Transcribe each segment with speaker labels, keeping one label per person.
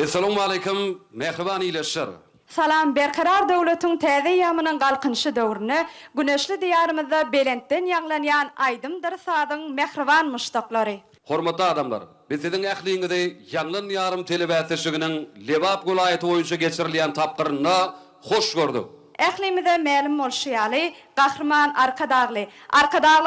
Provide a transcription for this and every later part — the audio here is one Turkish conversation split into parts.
Speaker 1: Assalamu alaykum, mehriban ileşler.
Speaker 2: Salam, berkarar döwletiň täze ýamynyň galkynşy döwrüne, güneşli diýarymyzda belentden ýaglanýan aýdymdyr sadyň mehriban muştaklary.
Speaker 1: Hormatly adamlar, biz siziň ähliňizde ýanglan ýarym telebäsişiginiň Lebap golaýaty boýunça geçirilýän tapgyryna hoş gördük.
Speaker 2: Ählimize ma'lum bolşýaly, gahrman Arkadagly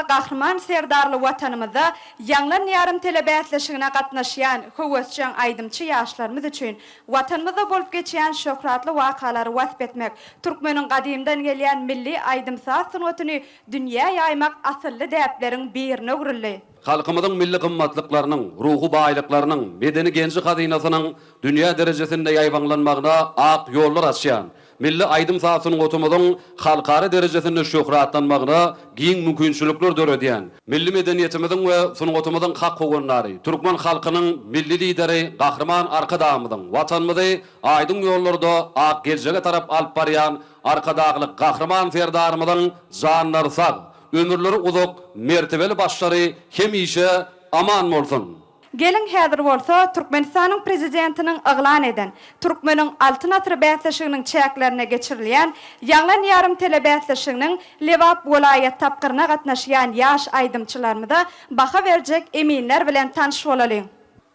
Speaker 2: gahrman serdarly watanymyzda ýanglan ýarym telebäsleşigine gatnaşýan höwesçän aýdymçy ýaşlarymyz üçin watanymyzda bolup geçýän şöhratly wakalary wasp etmek, türkmeniň gadymdan gelýän milli aýdymsaz sunatyny dünýä ýaymak asylly däpleriň birine urildi.
Speaker 1: Halkymyzyň milli gymmatlyklarynyň, ruhy baýlyklarynyň, medeni genji hazynasynyň dünýä derejesinde ýaýbanlanmagyna ak ýollar açýan, milli aýdymsasynyň otumyzyň halkary derejesinde şöhratlanmagyna giň mümkinçilikler döredýän, milli medeniýetimiziň we sunugatymyzyň hak hogunlary, türkmen halkynyň milli lideri gahrman Arkadagymyzyň watanymyzy aýdym ýollarda ak geljege tarap alyp barýan Arkadagly gahrman serdarymyzyň janlary sag, ömürleri uzak, mertebeli başları hemişe aman bolsun.
Speaker 2: Gelin häzir bolsa Türkmenistanyň prezidentiniň aglan eden Türkmeniň altyn atry bäsleşiginiň çäklerine geçirilýän ýanglan ýarym telebäsleşiginiň Lebap welaýat tapgyryna gatnaşýan ýaş aýdymçylarymyza baha berjek eminler bilen tanış bolalım.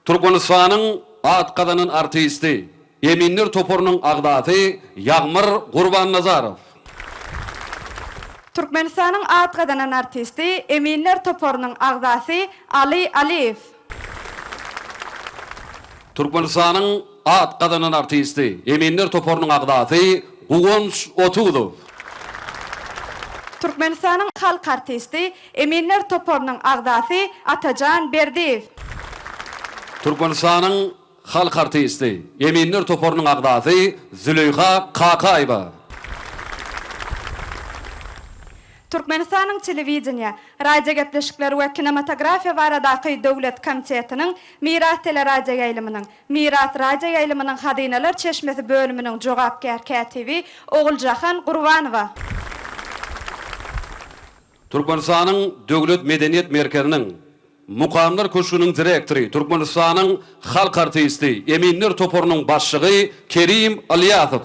Speaker 1: Türkmenistanyň atqadanyň artisti, Eminler toporunyň agdasy Ýagmyr Gurbannazarov.
Speaker 2: Türkmenistanyň atqadanan artisti Eminler toporunyň agdasy Ali Aliyev.
Speaker 1: Türkmenistanyň atqadanan artisti, Eminler toporunyň agdasy Gugonç Otuğlu.
Speaker 2: Türkmenistanyň halk artisti Eminler toporunyň agdasy Atajan Berdiýew.
Speaker 1: Türkmenistanyň halk artisti, Eminler toporunyň agdasy Züleyha Kakaýba.
Speaker 2: Türkmenistanyň telewizioniýa, radio gepleşikleri we kinematografiýa baradaky döwlet komitetiniň Miras teleradio ýaýlymynyň, Miras radio ýaýlymynyň hadynalar çeşmesi bölüminiň jogapkär katibi Oguljahan Gurbanowa.
Speaker 1: Türkmenistanyň döwlet medeniýet merkeziniň Mukamlar köşüniň direktori, Türkmenistanyň halk artisti, Eminler toporunyň başlygy Kerim Aliýazow.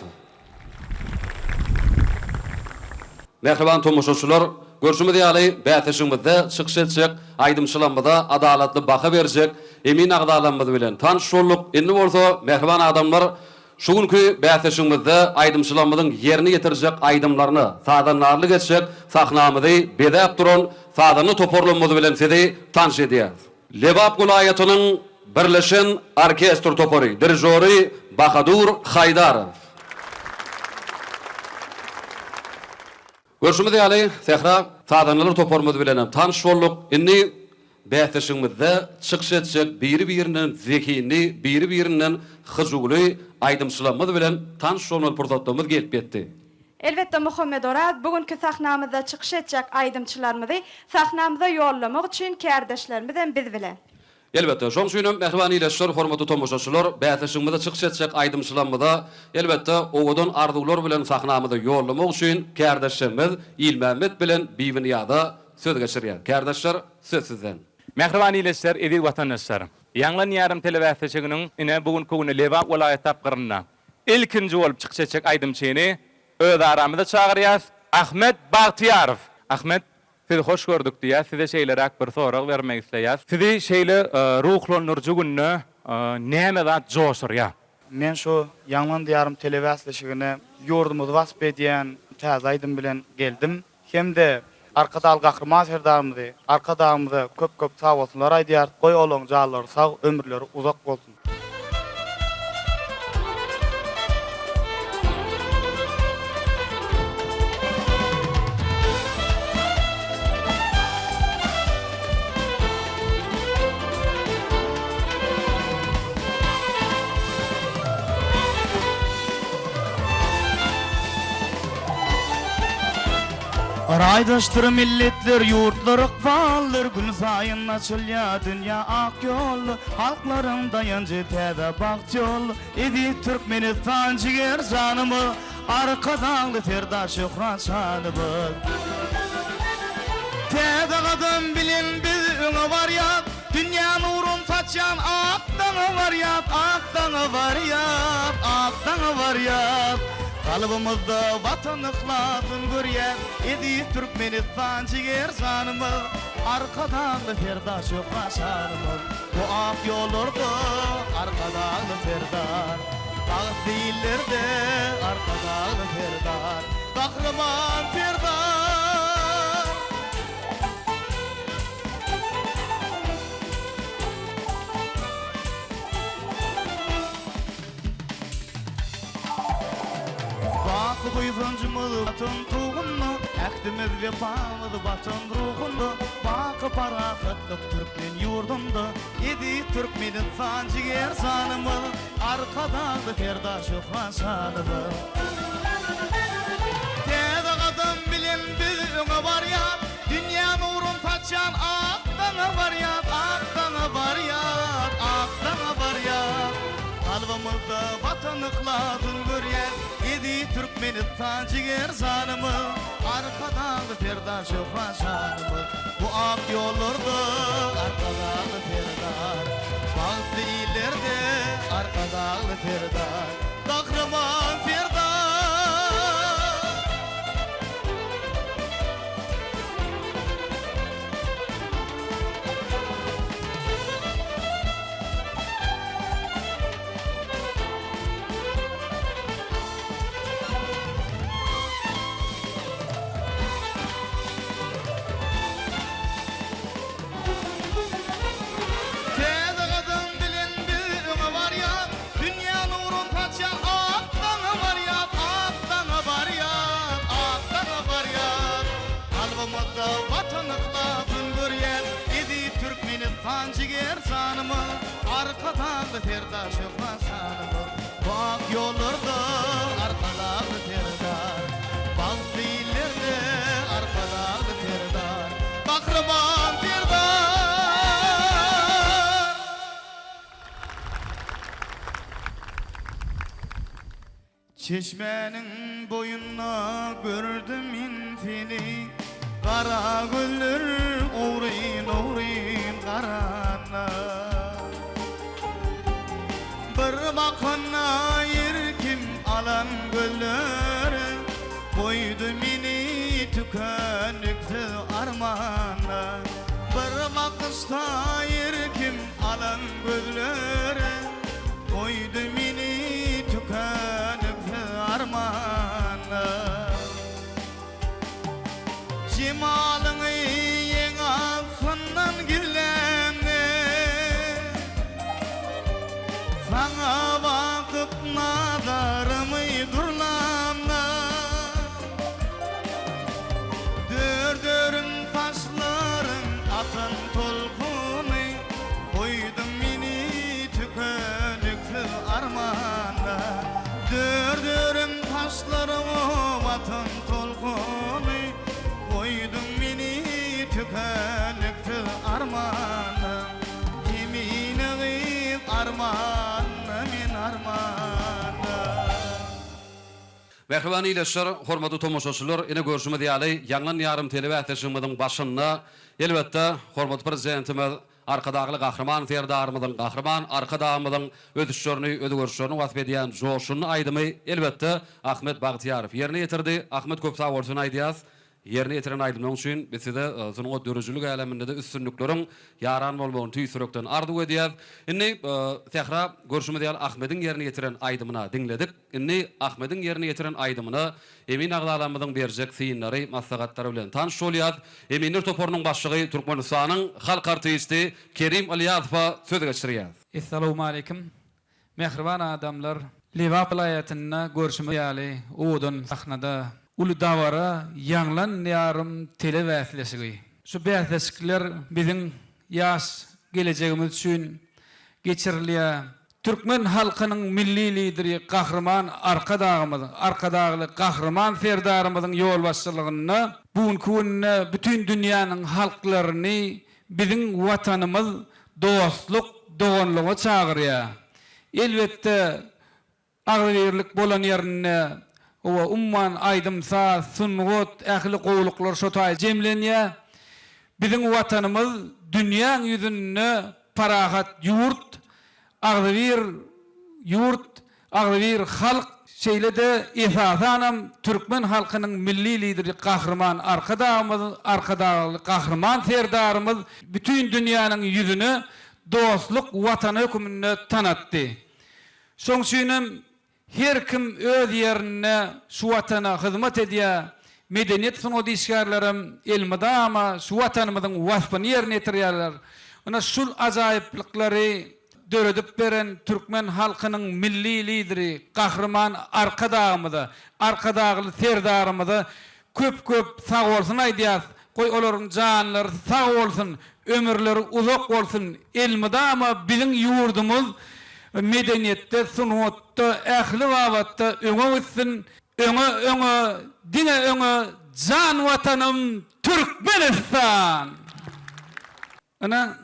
Speaker 1: Mehriban tomoşaçylar, görüşmedi ýaly bäsleşigimizde çykyş etjek, aýdymçylarymyza adalatly baha berjek, emin agdalanmaz bilen tanış bolduk. Endi bolsa mehriban adamlar şu günkü bäsleşigimizde aýdymçylarymyzyň ýerine ýetirjek aýdymlaryny sadanlarly geçjek, sahnamyzy bedäp duran sadany toporlanmazy bilen sizi tanış edýär. Lebap golaýatynyň birleşen orkestr topory, dirijori Bahadur Haydarow. Görüşmedi ýaly Sehra sadanlar topormady bilen tanış bolduk. Indi bäsleşigimizde çykyş etjek biri-biriniň zekini, biri-biriniň hyjugly aýdymçylarymyz bilen tanış bolmaly pursatymyz gelip ýetdi.
Speaker 2: Elbetde Muhammed Orad bugünkü sahnamyzda çykyş etjek aýdymçylarymyzy sahnamyza ýollamak üçin kärdeşlerimizden biz bilen.
Speaker 1: Elbette, şoň üçin mehriban ileşler, hormatly tomoşaçylar, bäsleşigimizde çykyş etjek aýdymçylarymyza elbette owadan arzuwlar bilen sahnamyza ýollamak üçin kärdeşlerimiz İlmehmet bilen Biwinýada söz geçirýär. Kärdeşler, söz sizden.
Speaker 3: Mehriban ileşler, edi watandaşlarym. Ýanglan ýarym telebäsleşiginiň ine bugünkü güni Lebap welaýat tapgyryna ilkinji bolup çykyş etjek aýdymçyny öz aramyzda çagyrýas Ahmet Bagtiýarow. Ahmet, sizi hoş gördük diýär. Size şeýlerak bir sorak bermek isleýär. Sizi şeýle ruhlanyrjy günne näme zat joşurýar?
Speaker 4: Men şu ýanglan ýarym telebäsleşigine ýordumuzy wasp edýän täze aýdym bilen geldim. Hemde Arkadaly gahrman serdarymyzy, Arkadagymyza köp sag bolsunlar aýdýar. Goý olaň jalary sag, ömürleri uzak bolsun. Araydaştır milletler, yurtlar, ıkballar, gün sayın açılya dünya ak yollu, halkların dayancı täze bakt yollu, edi Türkmenistan jiger janymı, arkadağlı Ferda Şöhrat şanımız. Täze gadym bilen biz öňe barýar, dünya nurun saçan akdaňa barýar, akdaňa barýar, akdaňa barýar. Kalbimizde vatan ıhlasın görýär, edi Türkmenistan jiger janymız, arkadağlı Ferda Şöhrat şanymız. Bu ak ýollarda arkadağlı Ferda, bagyt diýillerde arkadağlı Ferda, gahrman Ferda. Bakı buyuncumuz vatan tuğunlu, ähdimiz vefamız vatan ruhunlu, bakı parahatlyk Türkmen yurdunda, edi Türkmenistan jiger janymız, arkadağlı Ferda Şöhrat şanymız. Täze gadym bilen biz öňe barýar, dünya nurun saçan akdaňa barýar, akdaňa barýar, akdaňa barýar. Kalbimizde vatan ıhlasın görýär, edi Türkmenistan jiger janymız, arkadağlı Ferda Şöhrat şanymız. Bu ak ýollarda arkadağlı Ferda, bagyt diýillerde arkadağlı Ferda, gahrman Ferda. Täze gadym bilen biz öňe barýar, dünya nurun saçan akdaňa barýar, akdaňa barýar, akdaňa barýar. Kalbimizde vatan ıhlasyn görýär, edi Türkmenistan jiger janymız, arkadağlı Ferda Şöhrat şanymız. Bu ak ýollarda arkadağlı Ferda, bagyt diýillerde arkadağlı Ferda, gahrman Ferda. Çeşmenin boyuna gördüm in seni, kara güller uğrayın uğrayın karana. Bir bakana yerkim alan güller, koydu meni tükönüksüz armana. Bir bakışta yerkim alan güller, koydu meni tükönüksüz armana. Cemalyňy ýeňe sunnan gillemne, sana bakyp nazarmy durlamna. Dördörün taşlaryň atan tolkuny, koydum meni tükönüksüz armana. Dördörün taşlaryň atan tolkuny, koydum meni tükönüksüz armana. Kimine gıyıp armana, min armana.
Speaker 1: Merhaba ileşler, hormatly tomoşaçylar, ine görüşme diýäli ýanglan ýarym telewizionyň başynda elbetde hormatly prezidentimiz arkadağlı gahrman Ferdarymyň gahrman arkadağymyň ödüşlerini ödügörşlerini wasp edýän joşuny aýdymy elbetde Ahmet Bagtiýarow ýerine ýetirdi. Ahmet köp sag bolsun aýdýas. Yerine yetiren aydymlaryň üçin bizde sunuň dörejülük äleminde de üstünlikleriň yaran bolmagyny tüýsürekden ardy edýär. Inni tehra görüşme diýär Ahmediň yerine yetiren aydymyna diňledik. Inni Ahmediň yerine yetiren aydymyna Emin agdalamyň berjek syňlary, maslahatlary bilen tanış bolýar. Eminler toporunyň başlygy Türkmenistanyň halk artisti Kerim Aliýazowa söz geçirýär.
Speaker 5: Assalamu alaykum. Mehriban adamlar, Liwa vilayatyna görüşme diýäli Uwdun sahnada ulu dawara ýanglan ýarym telewäsleşigi. Şu bäsleşikler biziň ýaş gelejegimiz üçin geçirilýär. Türkmen halkynyň milli lideri gahrman arkadağly gahrman Ferdarymyň ýol başçylygyna Bugünkü bütün dünyanın halklarını bizim vatanımız dostluk, doğanlığa çağırıyor. Elbette ağırlık bolan yerine o umman aydımsa, sungut, ehli kovuluklar şotay cemleniyor. Bizim vatanımız dünyanın yüzünde parahat yurt, ağır yurt, ağır halk şeyle de esasanam Türkmen halkının milli lideri kahraman arkadağımız kahraman serdarımız bütün dünyanın yüzünü dostluk vatanı hükümünü tanıttı. Soňşynym her kim öz yerine şu vatana hizmet ediyor. Medeniyet sunuğu dişkarlarım elmada ama şu vatanımızın vasfını yerine getiriyorlar. Ona şul azayiplikleri döredip beren Türkmen halkının milli lideri, kahraman arkadağlı serdarımızı köp sağ olsun aydiyaz. Koy olorun canları sağ olsun, ömürleri uzak olsun. Elmada ama bizim yurdumuz medeniyette, sunutta, ehli vabatta öňe gitsin, öňe dine öňe can vatanım Türkmenistan. Ana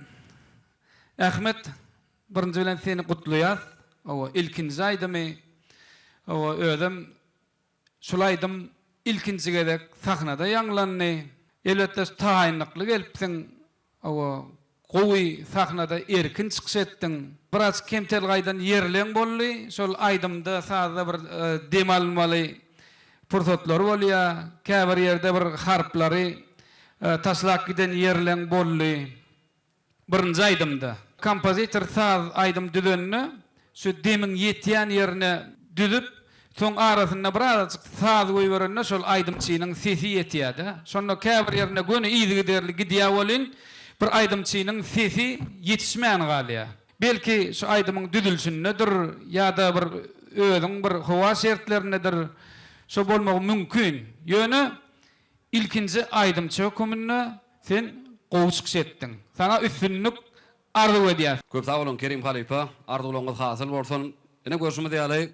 Speaker 5: Ahmet birinci bilen seni kutluýar. O ilkinji aýdymy, o özüm şulaýdym ilkinji gedek sahnada ýanglandy. Elbetde taýynlykly gelipsiň. O gowy sahnada erkin çykyş etdiň. Biraz kemtel gaýdan yerleň boldy. Şol aýdymda sadä bir dem almaly pursatlar bolýar. Käbir ýerde bir harplary taşlak giden yerleň boldy. Birinji aýdymda kompozitor saz aýdym düzenini şu demin ýetýän ýerine düzüp soň arasynda biraz saz goýberende şol aýdymçynyň sesi ýetýärdi. Şonda käbir ýerine göni ýygy derli gidýär bolyn bir aýdymçynyň sesi ýetişmän galýar. Belki şu aýdymyň düzülşündedir ýa-da bir özüň bir howa şertlerinedir. Şo bolmagy mümkin. Ýöne ilkinji aýdymçy hökümini sen gowuşyk etdiň. Sana üstünlük arzu edýär.
Speaker 1: Köp sağ olun Kerim Halipa, arzuwlaryňyz hasyl bolsun. Ene görüşmek diýäli.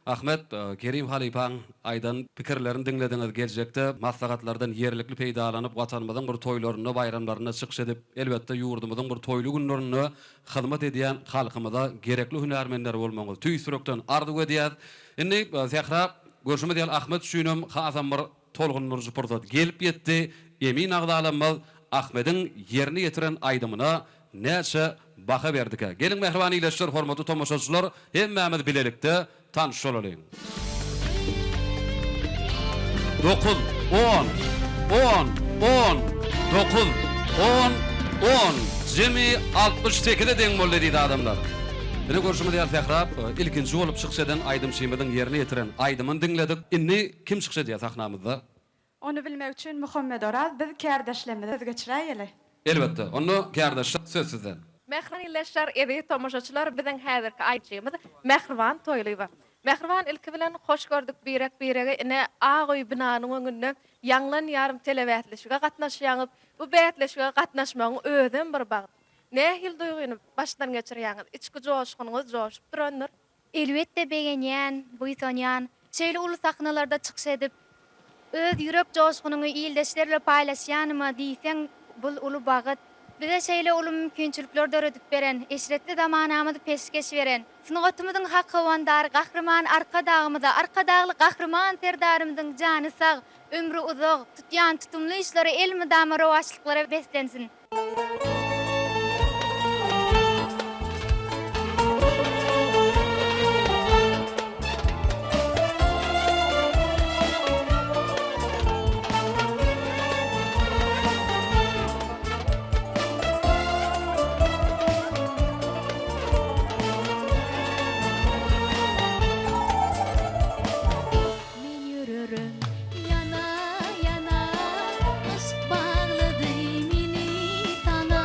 Speaker 1: Ahmet Kerim Halipaň aýdan pikirlerini dinlediňiz geljekde maslahatlardan ýerlikli peýdalanyp watanymyzyň bir toýlaryna, bayramlaryna çykyş edip, elbetde ýurdumyzyň bir toýly günlerine hyzmat edýän halkymyza gerekli hünärmenler bolmagy tüýsürekden arzu edýär. Indi Zehra görüşmek diýäli Ahmet şüýnüm hasam bir tolgunlary pursat gelip ýetdi. Emin agdalanmaly Ahmet'in yerini getiren aydımına näçe baha berdik. Gelin mehrbany ileşler hormatly tomoşaçylar, hemmämiz bilelikde tanış olalım. 9 10 10 10 9 10 10 Jemi 68'de deň boldy diýdi adamlar. Beni görüşme diýär Zehra, ilkinji bolup çykyş eden aydymçymyzyň yerini getiren aydymyny dinledik. Indi kim çykyş edýär sahnamyzda?
Speaker 2: Onu bilmek için Muhammed Oraz biz kärdeşlerimizi geçirýäli.
Speaker 1: Elbette, onu kardeşler söz sizden.
Speaker 6: Mehriban illeşler evi tomoşaçylar biziň häzirki aýtjymyz Mehriban toýlyby. Mehriban ilki bilen hoş gördük birege ine agoy binanyň öňünde ýanglan ýarym telewätleşige gatnaşýanyp, bu bätleşige gatnaşmagyň özüň bir bagy. Nähil duýguny başdan geçirýäňiz, içki joşgynyňyz joşup durandyr.
Speaker 7: Elbette begenýän, buýsanýan, şeýle uly sahnalarda çykyş edip, öz ýürek joşgynyny ildeşlerle paýlaşýanyma diýseň, bul uly bagyt. Bize şeýle uly mümkinçilikler döredip beren, eşretli zamanamyzy peşkeş beren, sunugatymyzyň hakkawandary gahrman arkadagly gahrman serdarymyzyň jany sag, ömrü uzak, tutýan tutumly işleri elmi dama rowaçlyklara beslensin. Yana yana aşk bağladı mini sana.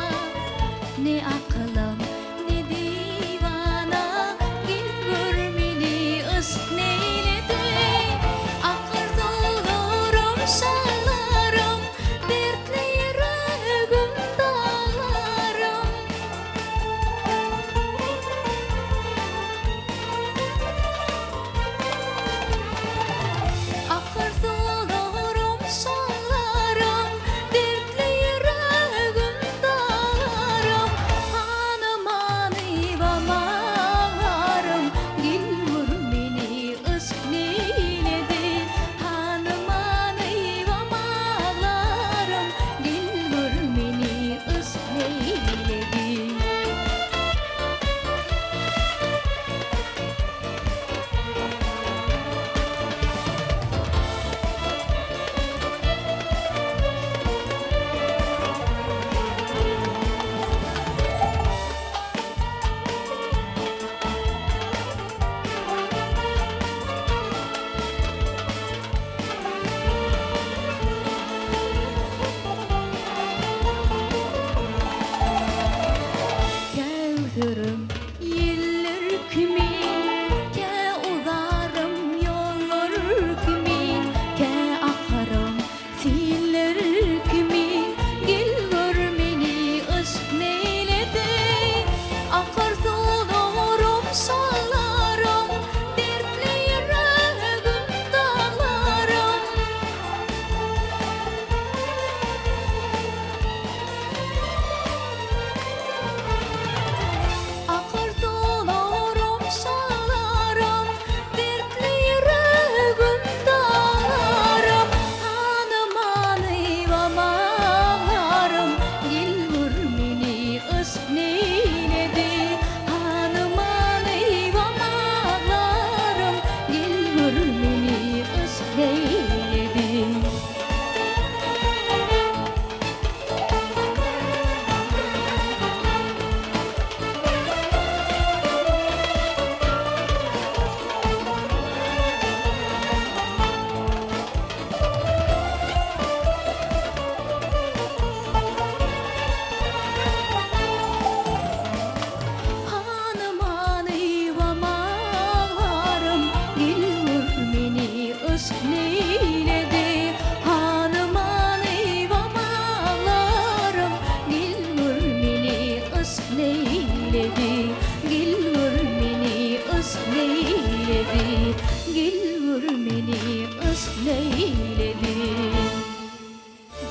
Speaker 8: eyledi.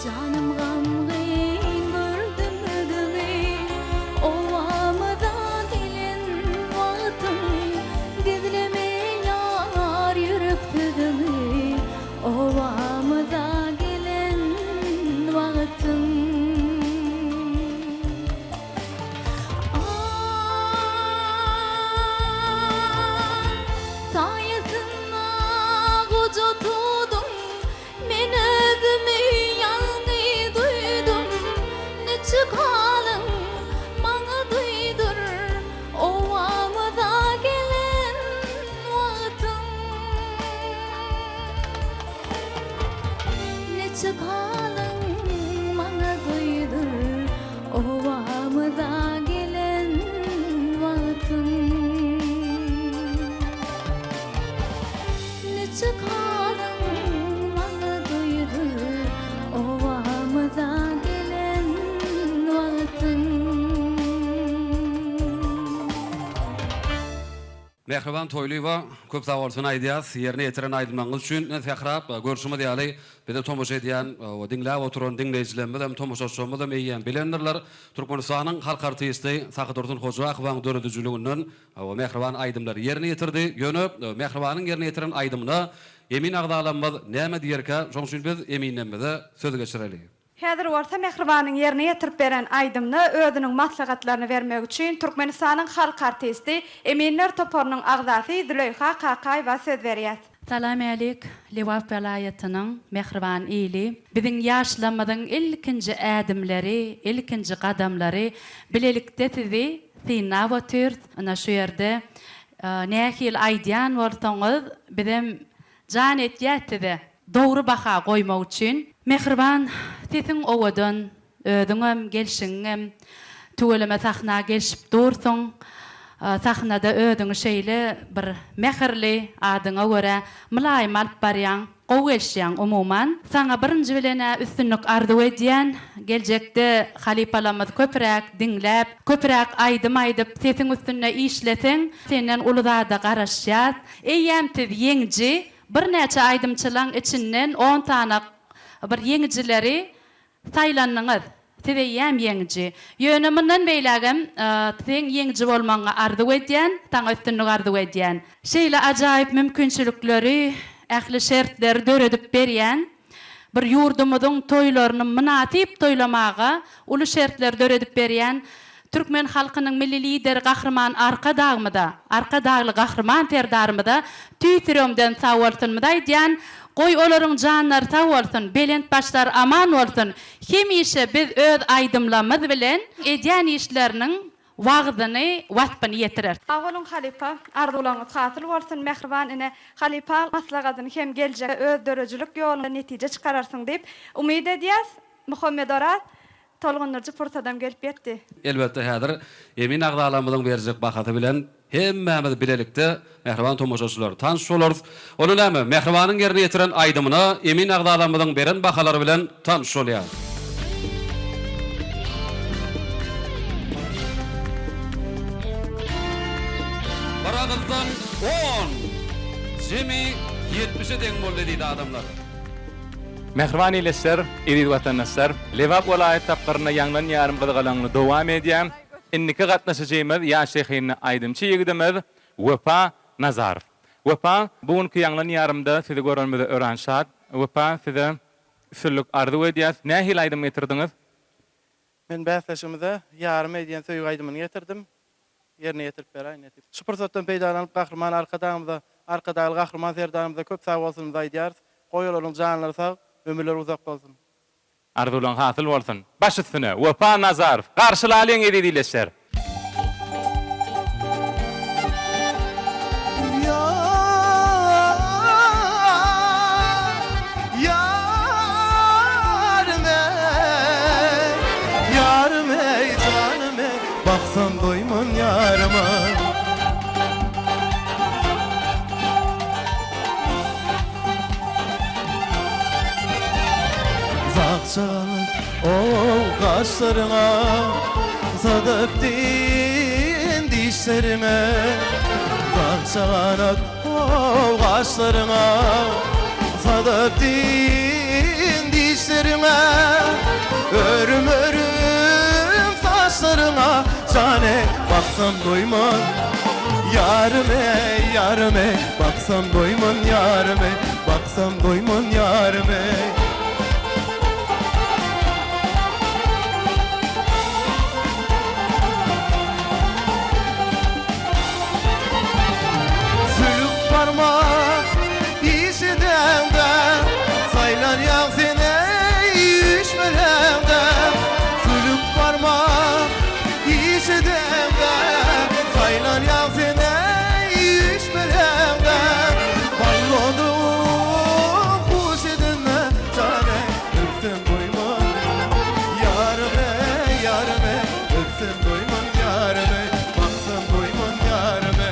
Speaker 8: Canım gamgin gördüm ödümü, ovamıda gelin vaktim, gizleme yar yürüp tüdümü, ovamıda gelin vaktim. Sayısına koca tuğdum, men özümü yalnız duydum. Ne çıkalım bana duydur, ovamıza gelen vaktim. Ne çıkalım bana duydur, ovamıza gelen vaktim. Ne çıkalım bana duydur, ovamıza gelen vaktim.
Speaker 1: Mehriban Toyluwa köp sag bolsun aýdýas, ýerine ýetiren aýdymlaryňyz üçin täkrap görüşme diýäli. Bize tomoşa edýän, dinläp oturan dinleýijilerimiz hem tomoşaçylarymyz hem eýýän bilenlerler Türkmenistanyň halk artisti Sakydursun Hoja Akbaň döredijiliginden mehriban aýdymlary ýerine ýetirdi. Ýöne mehribanyň ýerine ýetiren aýdymyna emin agdalanmaz näme diýerkä, şoň üçin biz eminlemede söz geçireli.
Speaker 2: Häzir orta mehribanyň ýerine ýetirip beren aýdymny özüniň maslahatlaryny bermek üçin Türkmenistanyň halk artisti Eminler Toporunyň agzasy Züleyha Kakaýewa söz berýär.
Speaker 9: Salam alik, Lewap welaýatynyň mehriban ýyly, biziň ýaşlamyň ilkinji ädimleri, ilkinji gadamlary bilelikde sizi synap otyrd. Ana şu ýerde nähil aýdýan bolsaňyz bizem jan etýärdi. Dogry baha goýmak üçin mehriban siziň owadan özüňem gelşiňem tügeleme sahna gelşip dursun. Sahnada ödüň şeýle bir mehirli adyňa görä mylaýym alyp barýan, gowelşýän umuman. Saňa birinji bilen üstünlük arzu edýän, geljekde halipalamyz köpräk dinläp, köpräk aýdym aýdyp sesiň üstüne işleseň, senden uluzada garaşýar. Eýýämsiz ýeňji bir näçe aýdymçylaryň içinden 10 tane bir ýeňjileri saýlandyňyz. Size ýam ýeňji. Ýönümden beýlägem, sen ýeňji bolmaňa arzu edýän, taňa üstünlük arzu edýän. Şeýle ajaýyp mümkinçilikleri, ähli şertleri döredip berýän, bir ýurdumyzyň toýlaryny münasip toýlamaga uly şertler döredip berýän Türkmen halkynyň milli lideri Gahrman arka dagly Gahrman terdarmyda tüýtürümden sag bolsunmyda aýdýan. Goý olaryň janlary sag bolsun, belent başlar aman bolsun. Hemişe biz öz aýdymlarymyz bilen edýän işleriniň wagtyny, watpyny ýetirer.
Speaker 2: Awalyn halipa arzularyňyz hasyl bolsun mehriban ine halipa maslagatyny hem geljek öz dörejilik ýolunda netije çykararsyň diýip umyd edýäs. Muhammed Arat tolgunlarca fırsatdan gelip yetti.
Speaker 1: Elbette häzir emin agdalanmadan berjek bahaty bilen hemmemiz bilelikde mehriban tomoşaçylar tanış boluruz. Onu näme mehribanyň ýerine ýetiren aýdymyna emin agdalanmadan beren bahalary bilen tanış bolýar. Baragızdan 10, Jimmy 70'e denk boldy diýdi adamlar.
Speaker 3: Mehriban ýyleşler, eri watandaşlar, Lewap welaýat tapgyryna ýanglan ýarym gyzgalaňy dowam edýän. Inniki gatnaşajymyz ýaşyhyny aýdymçy ýigidimiz Wepa Nazar. Wepa bugünkü ýanglan ýarymda sizi görenmede öğrenşat. Wepa size üstünlük arzu edýäs. Nähil aýdym getirdiňiz?
Speaker 4: Men bäsleşimde ýarym edýän söýg aýdymyny getirdim. Ýerine ýetirip beräýin. Şu pursatdan peýdalanyp Gahrman arkadagy Gahrman serdarymyzda köp sag bolsun aýdýar. Goýularyň janlary sag, ömürleri uzak bolsun.
Speaker 3: Arzulan hasyl bolsun. Baş üstüne Wepa Nazar. Garşylalyň edi diýleşler.
Speaker 10: Baksan doyman yarıma Zakçalan o kaşlarına Sadöktün dişlerime Zakçalan o kaşlarına sadıp din dişlerine, örüm örüm saçlarına, cane baksam doymam yarime, yarime, baksam doymam yarime, baksam doymam yarime. Sülük parmak işidemden, saylan yaksine işmelemden. Sülük parmak işidemden, saylan yaksine işmelemden. Ballodum kuş edinle, cane öpsem doymam yarime, yarime, öpsem doymam yarime, baksam doymam yarime.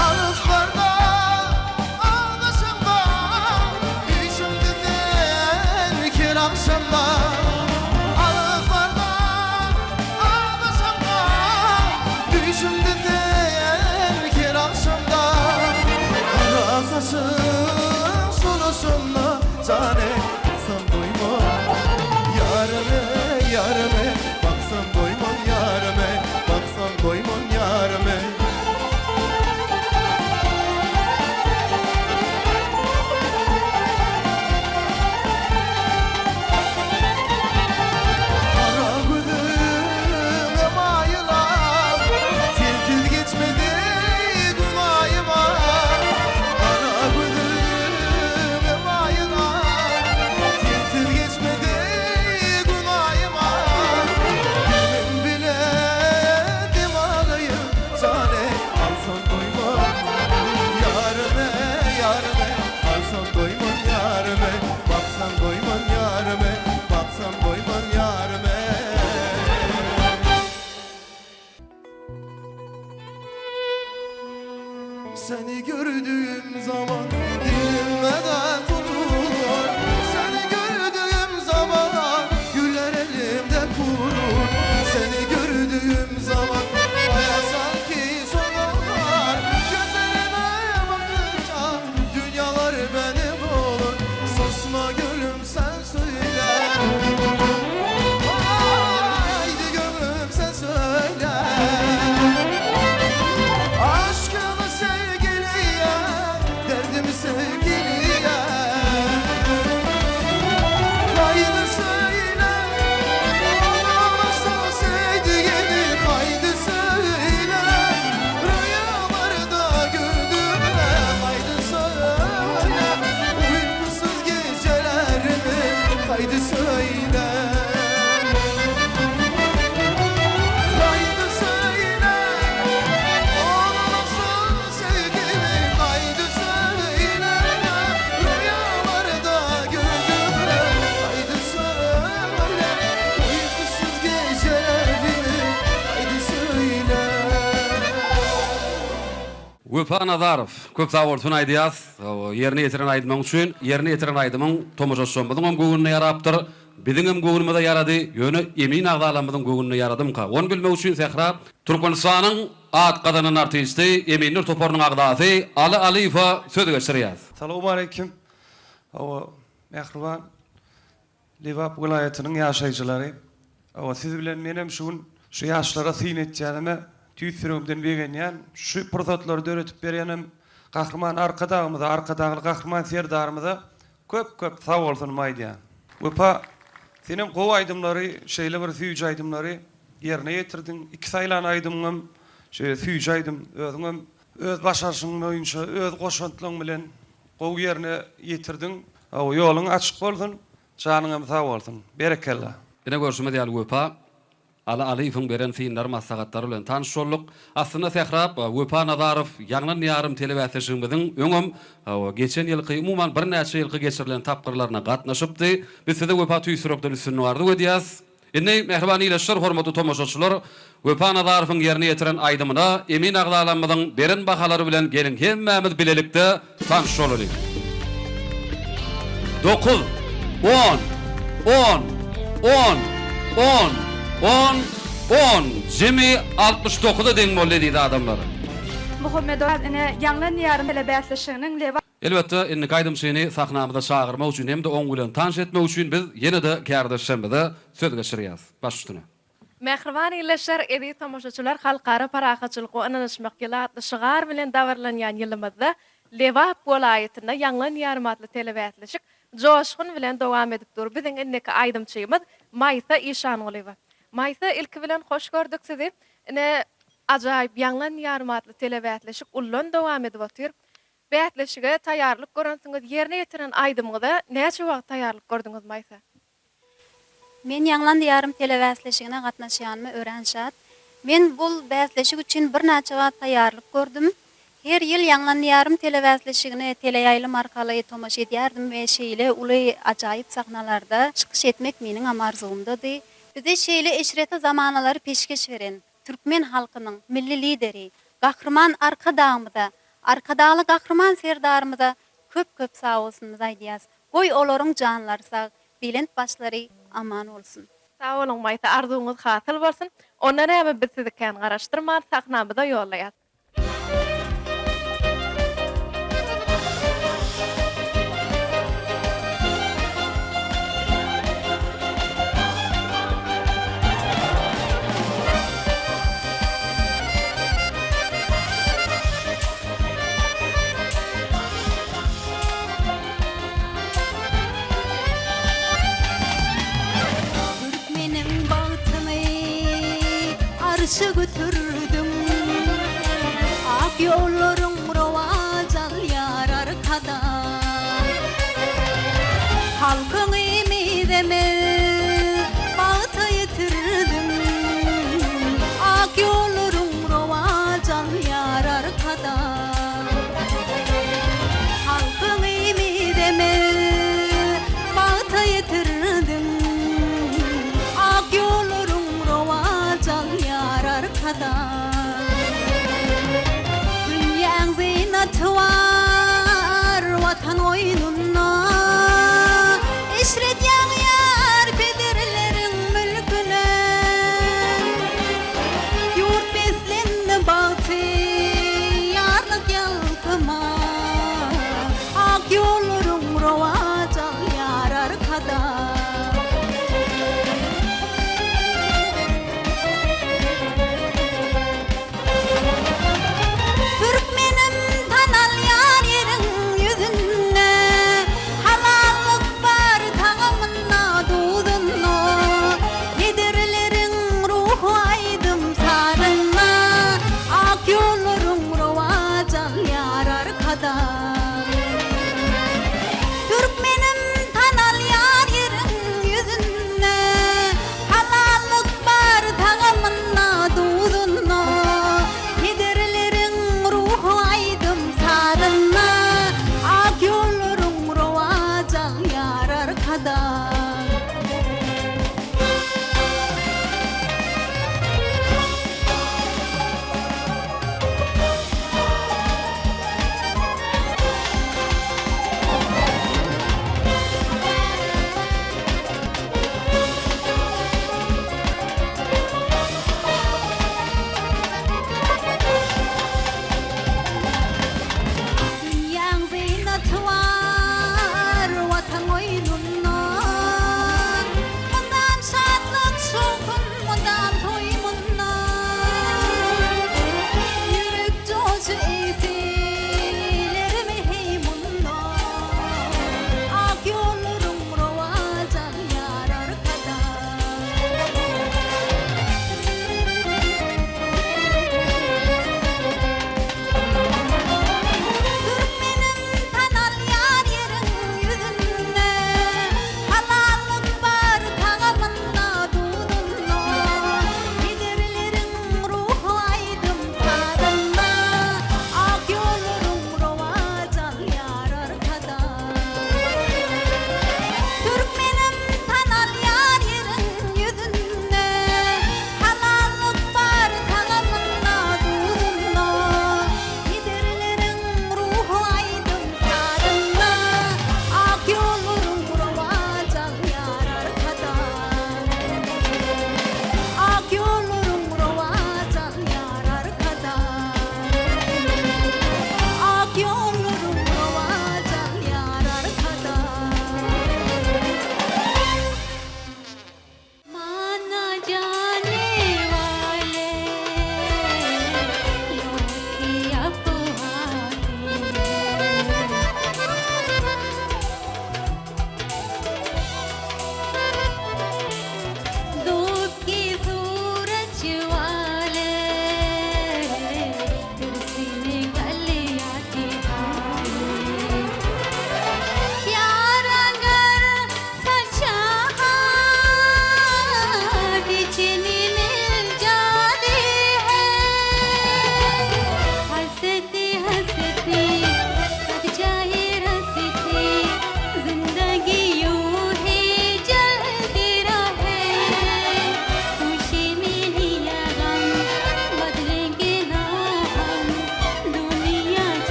Speaker 10: Ağızlarda, ağlaşımda, düşümde sen kir akşamda. Ağızlarda, ağlaşımda, düşümde sen kir akşamda. Ara saçın soluşumla, cane baksam doymam yarime, yarime, baksam doymam yarime, baksam doymam yarime. Kara gözüme mayılar, sensiz geçmedi gün ayıma. Kara gözüme mayılar, sensiz geçmedi gün ayıma. Benim bile dimağıyım, cane alsan doymam yarime, yarime, alsan doymam yarime, baksan doymam yarime, baksan doymam yarime. Seni gördüğüm zaman dilimden tutulur. Seni gördüğüm zaman güller elimde kurur. Seni gördüğüm zaman hayat sanki sonar. Gözlerine bakınca dünyalar benim olur. Susma gülüm sen söyle. Haydi gönlüm sen söyle. Aşkımı sevgiliye, derdimi sevgiliye. Haydi söyle, olmazsa sevdiğimi. Haydi söyle, rüyalarda gördüğümle. Haydi söyle, uykusuz gecelerimi. Haydi söyle. Haydi söyle, olmazsa sevgimi. Haydi söyle, rüyalarda gördüğümle. Haydi söyle, uykusuz gecelerimi. Haydi söyle.
Speaker 1: Göpa Nazarov, köp sağ bolsun aýdýas. Ýerine ýetiren aýdymyň üçin, ýerine ýetiren aýdymyň tomoşaşyňyň göwününe ýarapdyr. Biziňem göwünümizde ýarady, ýöne emin agdalamyň göwününe ýaradymka. Onu bilmek üçin Sehra, Türkmenistanyň at gadanan artisti Eminur Topornyň agdasy Ali Alifa sözi geçirýär.
Speaker 11: Salamu aleyküm. O Mehriban Liwap vilayatynyň ýaşaýjylary. O siz bilen menem şu ýaşlara syn etjänime tüýsürümden begenýän şu fırsatlary öğretip berýänem Gahrman arkadagymyza, arkadagy Gahrman serdarymyza köp sag bolsun maýdýan. Öpa senem gowy aýdymlary, şeýle bir süýjü aýdymlary ýerine ýetirdiň. 2 saýlan aýdymym, şeýle süýjü aýdym, özüňem öz başarşyň boýunça öz goşantlygyň bilen gowy ýerine ýetirdiň. O ýoluň açyk bolsun, janyňam sag bolsun. Berekellah.
Speaker 1: Ine görüşme diýal Göpa. Alyfyň beren filmler maslahatlar bilen tanış bolduk. Aslında Sehrap Wepa Nazarow Ýanglan ýarym telewizionymyzyň öňüm geçen ýylky umuman bir näçe ýylky geçirilen tapgyrlaryna gatnaşypdy. Biz size Wepa tüýsürekden üstünlük ardy edýäs. Indi mehriban ýylyşlar hormatly tomoşaçylar, Wepa Nazarowyň ýerine ýetiren aýdymyna emin agdalanmadyň beren bahalary bilen gelin hemmämiz bilelikde tanış bolalım. 9 10 10 10 10 10 Jimmy 69'da deň boldy diýdi adamlar.
Speaker 2: Muhammed ene ýanglan ýarym telebätleşiginiň leba
Speaker 1: Elbetde indi gaýdym seni sahnamyza çagyrmak üçin hem de oň bilen tanış etmek üçin biz ýene de kärdeşemde söz geçirýäs. Baş üstüne.
Speaker 6: Mehriban ýylyşlar edi tomoşaçylar halkara parahaçylyk we ananyşmak ýylatly şygar bilen dawarlanýan ýylymyzda Lewap welaýatyna ýanglan ýarym adly telebätleşik joşgun bilen dowam edip dur. Biziň indiki aýdymçymyz Maýsa Işanoğluwa. Maýsa ilki bilen hoş gördük sizi. Ine ajaýyp ýanglan ýarym adly telebätleşik ullan dowam edip otyr. Bätleşige taýýarlyk görensiňiz ýerine ýetiren aýdymyda näçe wagt taýýarlyk gördüňiz Maýsa?
Speaker 12: Men ýanglan ýarym telebätleşigine gatnaşýanymy öğrenşat. Men bul bätleşik üçin bir näçe wagt taýýarlyk gördüm. Her ýyl ýanglan ýarym telebätleşigine teleýaýlym arkaly tomaş edýärdim we şeýle uly ajaýyp sahnalarda çykyş etmek meniň amarzugymdydy. Bize şeýle eşreti zamanalary peşkeş beren türkmen halkynyň milli lideri, gahrman arkadaly gahrman serdarymyza köp sag bolsunuz aýdýas. Goý olaryň janlary sag, bilent başlary aman bolsun.
Speaker 6: Sag bolun Maýsa, arzuňyz hasyl bolsun. Ondan hem biz sizi kän garaşdyrman sahnamyza ýollaýas.
Speaker 8: Arşı götürdüm ak yollarım rovacal yar arkada halkın imideme bağıta yitirdim ak yollarım rovacal yar arkada halkın imideme bağıta yitirdim ak yollarım rovacal yar arkada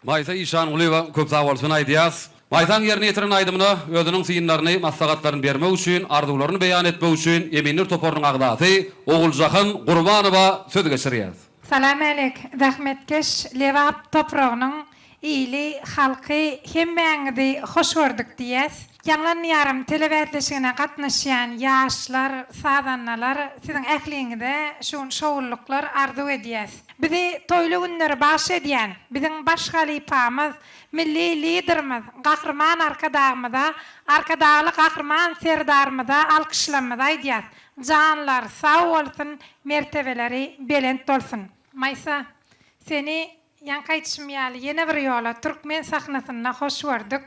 Speaker 1: Maysa İşan Ulyba köp sağ bolsun aýdýas. Maysan ýerine ýetiren aýdymyny, özüniň syýynlaryny, maslahatlaryny bermek üçin, arzuwlaryny beýan etmek üçin Eminir Topornyň agdasy Oguljakyn Gurbanowa söz geçirýär.
Speaker 13: Salam aleyk, rahmetkeş Lewap Toprognyň iyili halky hemmeňizi hoş gördük diýäs. Ýanglan ýarym telewizionda gatnaşýan ýaşlar, sadannalar siziň ähliňizde şuň şowulluklar arzu edýäs. Bizi toýly günleri baş edýän, biziň baş halifamyz, milli liderimiz, gahrman arkadagymyza, arkadagly gahrman serdarymyza alkyşlanmazy aýdýas. Canlar sağ bolsun, mertebeleri belent bolsun. Maysa, seni ýankaýtşymýaly ýene bir ýola Türkmen sahnasyna hoş gördük.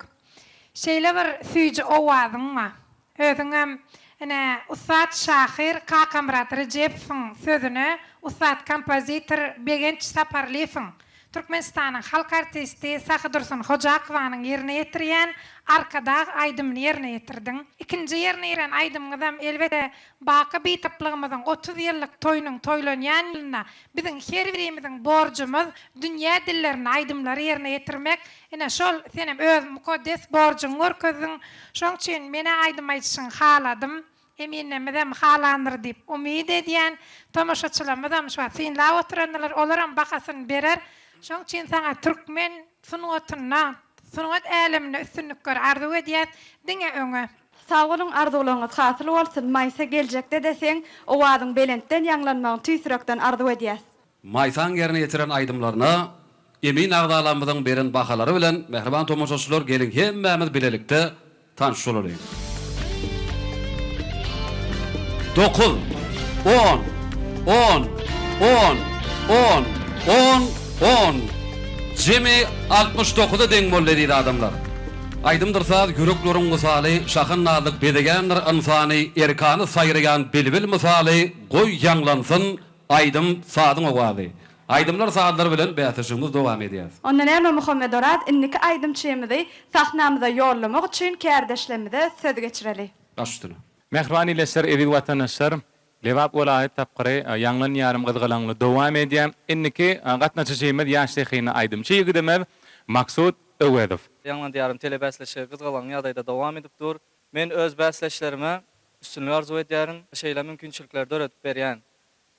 Speaker 13: Şeýle bir süýji owazyň ma. Özüňem ene Ustat Şahir Kakamrat Rejepowyň sözüne Ustat kompozitor Begenç Saparliýewiň Türkmenistanyň halk artisti Sahydursun Hojakowyň ýerine ýetirýän arkadag aýdymny ýerine ýetirdiň. Ikinji ýerine ýeren aýdymyňam elbetde baky biýtaplygymyzyň 30 ýyllyk toýunyň toýlanýan ýylyna biziň her birimiziň borjumyz dünýä dillerini aýdymlary ýerine ýetirmek. Ene şol senem öz mukaddes borjuň görkezdiň. Şoň üçin meni aýdym aýtşyň haladym. Eminemedem halanır diýip umyd edýän tomoşaçylarymyzam şu synlap oturanlar olaram bakasyny berer. Şoň üçin saňa türkmen sunuwatyna, sunuwat älemine üstünlükler arzu edýär diňe öňe.
Speaker 2: Sağ olun, arzuwlaryňyz hasyl bolsun. Maysa geljekde deseň, owazyň belentden ýanglanmagyny tüýsürekden arzu edýäs.
Speaker 1: Maysan ýerine ýetiren aýdymlaryna emin agdalarymyzyň beren bahalary bilen mehriban tomoşaçylar gelin hemmämiz bilelikde tanışylaryň. 9 10 10 10 10 10 10 Jemi 69'da deň boldy diýdi adamlar. Aýdymdyrsa yürekleriň mysaly, şahyn nazyk bedegändir insany erkany saýrayan bilbil mysaly goý ýanglansyn aýdym sadyň owazy. Aýdymlar saatlar bilen bäsişimiz dowam edýär.
Speaker 2: Ondan äme Muhammed Orad inniki aýdymçymyzy sahnamyza ýollamak üçin kärdeşlemide söz geçireli.
Speaker 1: Başdyny.
Speaker 3: Mehriban ilesler evi vatandaşlar, Lewap vilayet tapqyry ýanglan ýarym gyzgalaňly dowam edýän. Inniki gatnaşyjymyz ýaşlygyny aýdymçy ýigidem Maksud Öwedow.
Speaker 14: Ýanglan ýarym telebäsleşi gyzgalaň ýagdaýda dowam edip dur. Men öz bäsleşlerime üstünlük arzu edýärin. Şeýle mümkinçilikler döretip berýän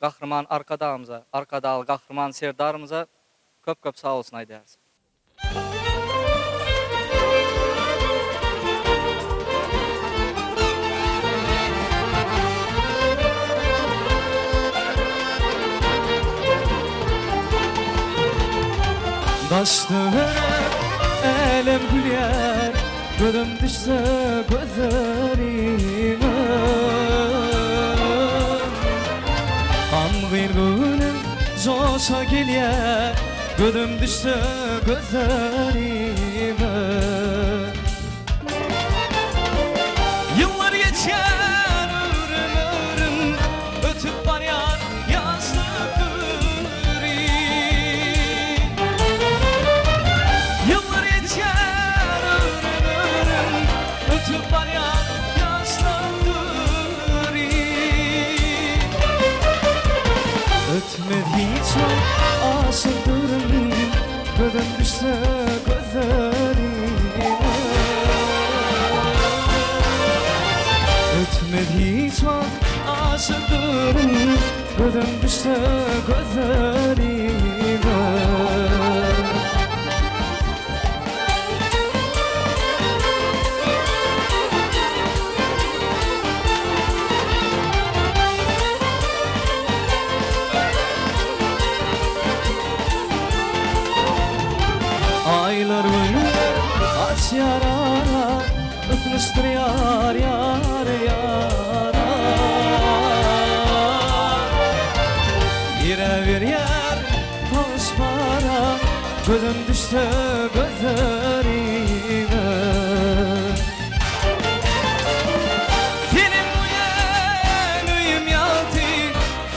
Speaker 14: gahrman arkadagymyza, arkadaly gahrman serdarymyza köp sağ bolsun aýdýarys.
Speaker 10: Daştı elem gülyer, gözüm düşse gözlerime. Am gırgınım coşa gelyer, gözüm düşse gözlerime. Yıllar geçer ömrüm, ötüp var yar yaşlık. Ötmedi hiç aşıldırım, gözüm düşse gözlerime. Ötmedi hiç aşıldırım, gözüm düşse gözlerime. Aylar boyu aç yarara, öpmüştür yar yar yara. Yere bir yer taş para, gözüm düşse gözlerime. Senin bilen uyum yaltı,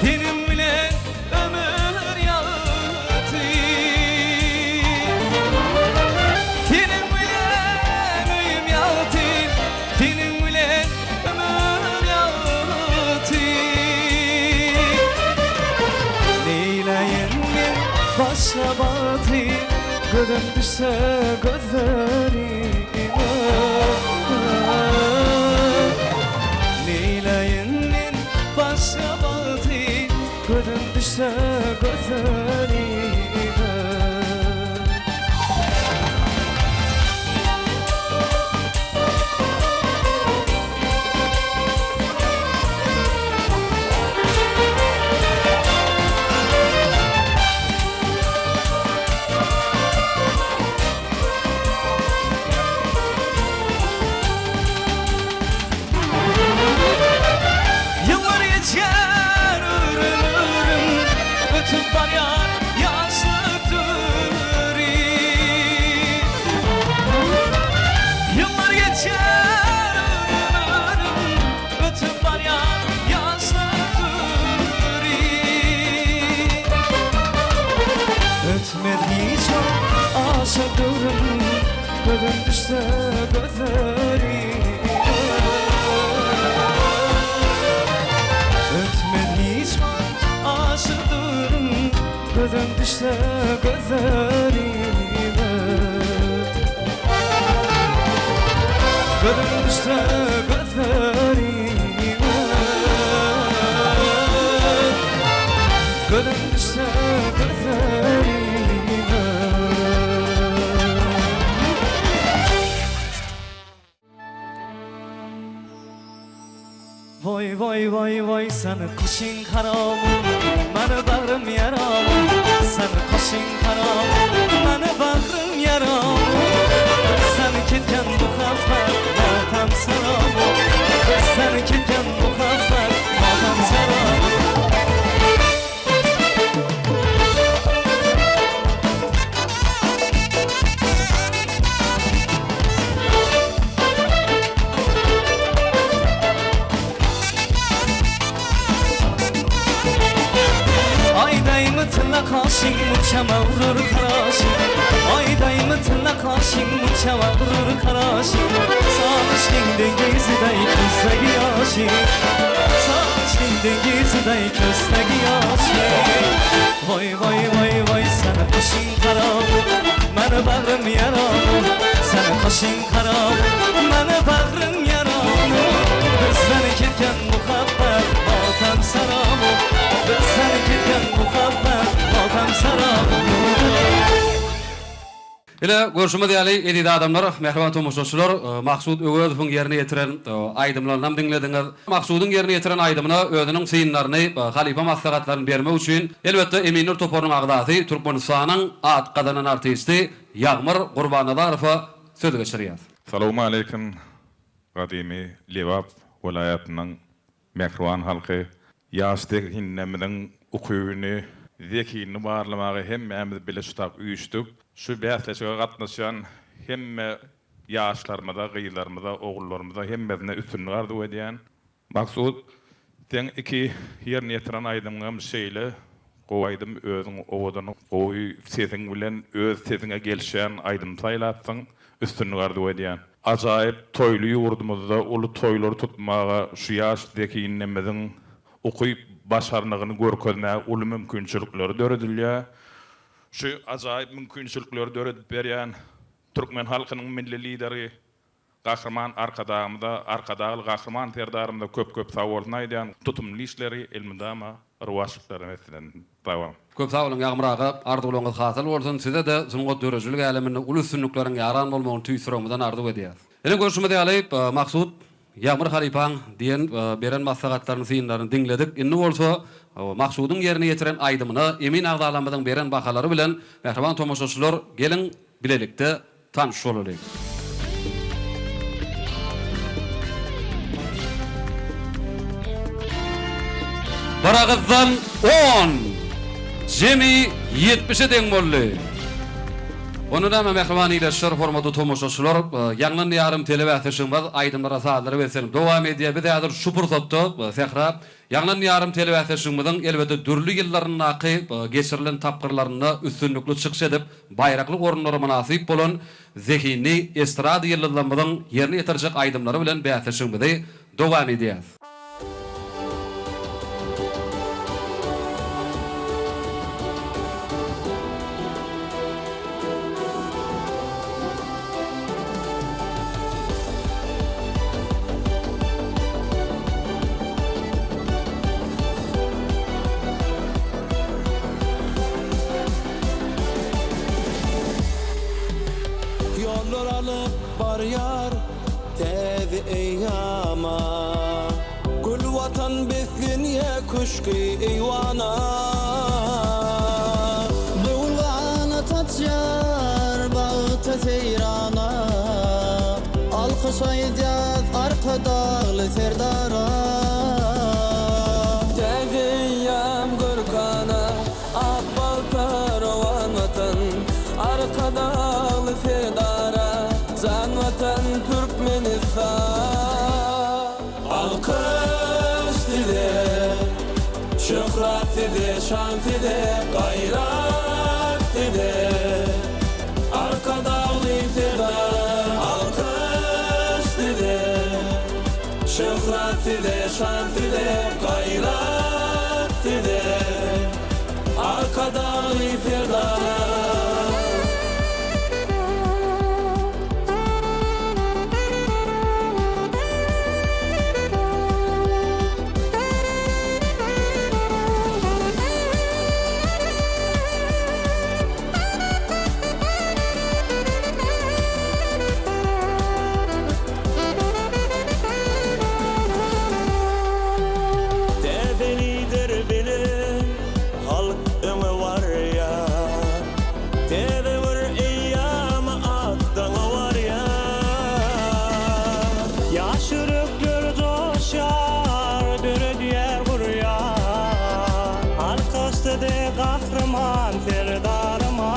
Speaker 10: senin bilen ömür yaltı. Senin bilen uyum yaltı, senin bilen ömür yaltı. Leyleyen başa batı, Gözüm düşse gözlerime Neyleyin min başa baldi Gözüm düşse gözlerime Yıllar geçer ömrüm Ötüp var yar yaşlıktır Yıllar geçer ömrüm Ötüp var yar yaşlıktır Ötmedi hiç aşıktırım Gözüm düşse gözlerime Gözüm düşse gözlerime Gözüm düşse gözlerime Gözüm düşse gözlerime Voy voy voy voy seni kuşun karamı Bana bağrım yaramı Seni kuşun karamı Bana bağrım yaramı Seni ketken bu kafa Vatam saramı Seni ketken bu kafa Vatam saramı Aydaymıtla kaşın uçama vurur karaşın Aydaymıtla kaşın uçama vurur karaşın Saçliğinde gizliday közdeki yaşın Saçliğinde gizliday közdeki yaşın Vay vay vay vay sana kaşın karamı Bana bağrım yaramı Sana kaşın karamı Bana bağrım yaramı Gözleri ketken muhabbet Baltam saramı Gözleri ketken muhabbet Baltam saramı
Speaker 1: Ile görüşme diyali edidi adamlar, mehriban tomuşçular, Maksud Ögözüň yerine yetiren aýdymlaryny dinlediňiz. Maksudyň yerine yetiren aýdymyna özüniň synlaryny, halifa maslahatlaryny bermek üçin elbetde Eminur Toporuň agdasy Türkmenistanyň at gadanan artisti Ýagmyr Gurbanazarow söz geçirýär.
Speaker 15: Salamu aleykum gadimi Lewap welayatynyň mehriban halky. Ýaşdyk hinneminiň ukybyny, zekini barlamagy hemmämiz bile tutap üýüşdik. Şu bäsleşige gatnaşan hemme ýaşlarymyza, gyýlarymyza, ogullarymyza hemmesine üstünlük ardy edýän. Maksud sen iki ýerine ýetiren aýdymyň şeýle gowaýdym özüň owadyny gowy sesiň bilen öz sesiňe gelişen aýdym saýlapsyň üstünlük ardy edýän. Ajaýyp toýly ýurdumyzda uly toýlary tutmaga şu ýaşdaky innemiziň okuyup başarnygyny görkezmäge uly mümkinçilikleri döredilýär. Şu ajaýyp mümkinçilikleri döredip berýän Türkmen halkynyň milli lideri Gahrman arkadagy Gahrman terdarymda köp sag bolsun aýdýan tutumly işleri ilmidama rywajlyklary meselen dawam.
Speaker 1: Köp sag bolun Ýagmyr aga, arzuwlaryňyz hasyl bolsun. Size de şuňa dörejilik äleminde uly üstünlikleriň ýaran bolmagyny tüýsüremden arzu edýär. Ene görüşmede ýaly Maksud Ýagmyr halipaň diýen beren maslahatlaryny synlaryny dinledik. Indi bolsa Maksudyň yerine ýetiren aýdymyna Emin agdalamyzyň beren bahalary bilen mehriban tomoşaçylar gelin bilelikde tanış bolalyk. Baragızdan 10, Jemi 70'e deň boldy. Onu da mehriban ýa-şer formaty tomoşaçylar, ýanglan ýarym telewizionymyz aýdymlara saatlara berselim. Dowam edýär. Biz häzir şu pursatda Sehra ýanglan ýarym telewizionymyzyň elbetde dürli ýyllaryň aky geçirilen tapgyrlaryna üstünlikli çykyş edip baýrakly orunlara münasip bolan zehini estrada ýyldızlarymyzyň ýerine ýetirjek aýdymlary bilen bäsleşigimizi dowam edýär.
Speaker 10: eyyama Gül vatan beskin ya kuşki eyvana Bulgana tatjar bağıta seyrana Alkış aydiyaz arka dağlı serdara Tegiyyam gürkana akbalta rovan vatan Arka dağlı serdara Can vatan Türkmenistan Alkış dide Şöhret dide Şan dide Gayrat dide Arka dağlı serdara Alkış dide Şöhret dide Şan dide Gayrat dide Arka dağlı serdara Kahraman serdarıma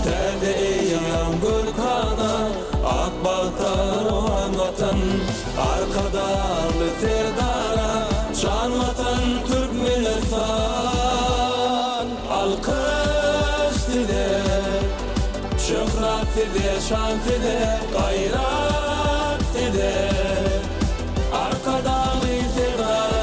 Speaker 10: Terde eyyam gürkana Akbalta rohan vatan Arka dağlı serdara Şan vatan Türkmenistan Alkış dide Şöhret dide Şan dide Gayrat dide Arka dağlı serdara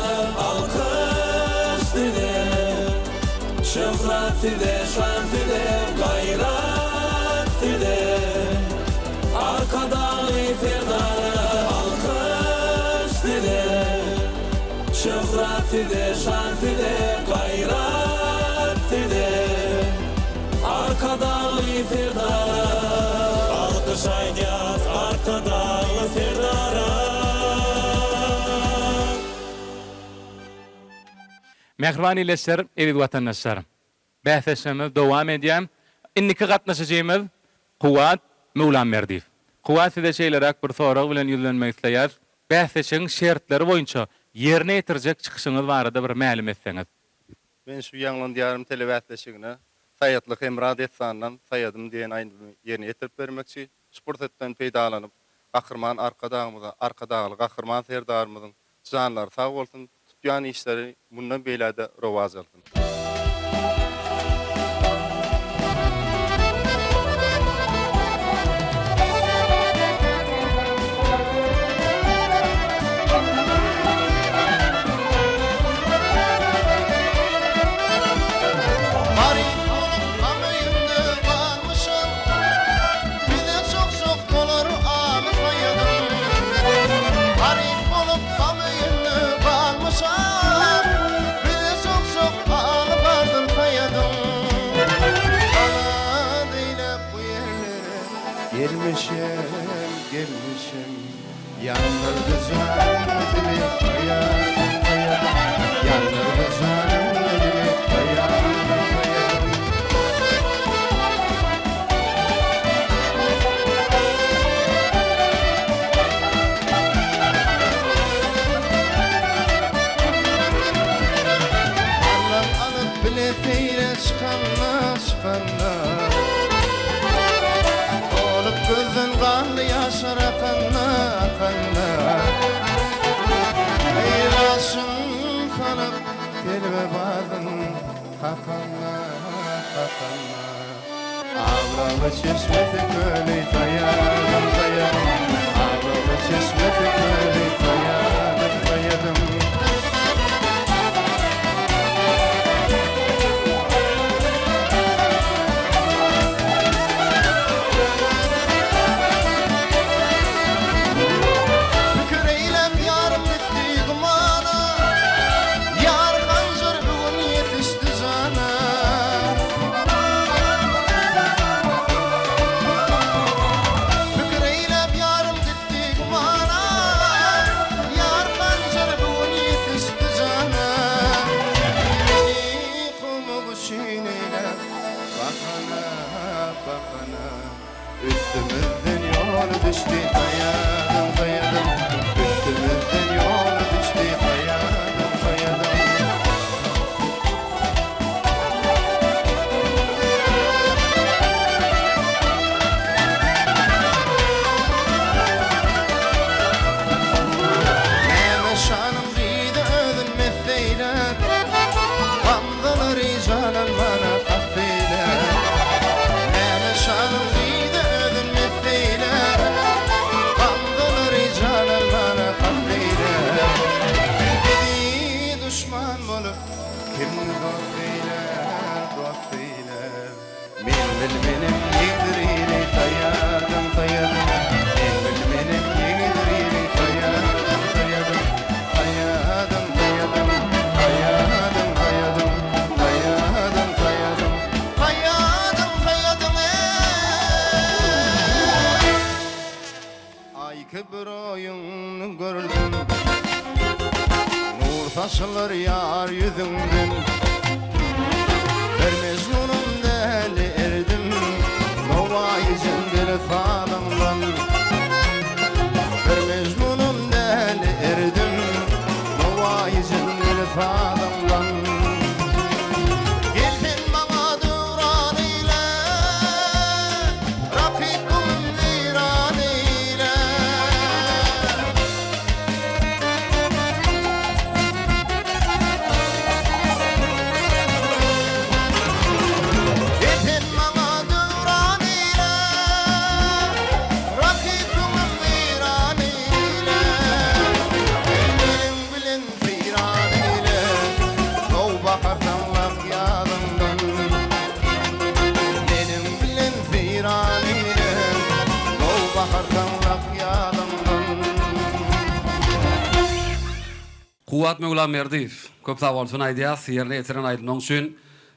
Speaker 10: Şöhret dide, şan dide, gayrat dide Arka dağlı serdara alkış dide Şöhret dide, şan dide, gayrat dide Arka dağlı serdara Alkış aydiyaz, arka dağlı serdara
Speaker 3: Mehriban ilesler, evid vatandaşlarım. Bähsesimiz dowam edýär. Inniki gatnaşyjymyz Kuwat Mewlan Merdiýew. Kuwat ede şeýlerak bir sorag bilen ýüzlenmek isleýär. Bähseşiň şertleri boýunça ýerine ýetirjek çykyşyňyz barada bir mälim etseňiz.
Speaker 16: Men şu ýanglan diýarym telewätleşigine saýatlyk emrad etsandan saýadym diýen aýdymy ýerine ýetirip bermekçi. Sportdan peýdalanyp gahryman arkadagy gahryman serdarymyzyň janlary sag bolsun. Yani işleri bundan beylerde rovaz aldım. Gelmişim yanlar güzel dili kaya yanlar güzel dili kaya Allah alıp bile seyre çıkanlar Gözün kanlı yaşar akanna Eylasın sanıp telve bazın kakanna Ağrılı çeşmesi köylü sayadım Ağrılı çeşmesi köylü sayadım Yarım gitti düşman bolup kim dost eyler, dost eyler. Men bilmenim yigdirili sayadım, sayadım. Men bilmenim yigdirili sayadım, sayadım. Sayadım, sayadım, sayadım, sayadım. Sayadım, sayadım, sayadım, sayadım. Ay kibroyunu gördüm, nur saçılır yar yüzünden. Bir mecnunum deli erdim, novayı cendil falımdan. Bir mecnunum deli erdim, novayı cendil falımdan. Gelsin bana duran ile, rakibim viran ile. Gelsin bana duran ile, rakibim viran ile. Benim bilen viran ile, o bakartanlak yadımdan. Benim bilen viran ile, o bakartanlak yadımdan.
Speaker 1: Kuwat Mevla Merdiv, köp sağ bolsun aýdýas, ýerine ýetiren aýdymyň üçin.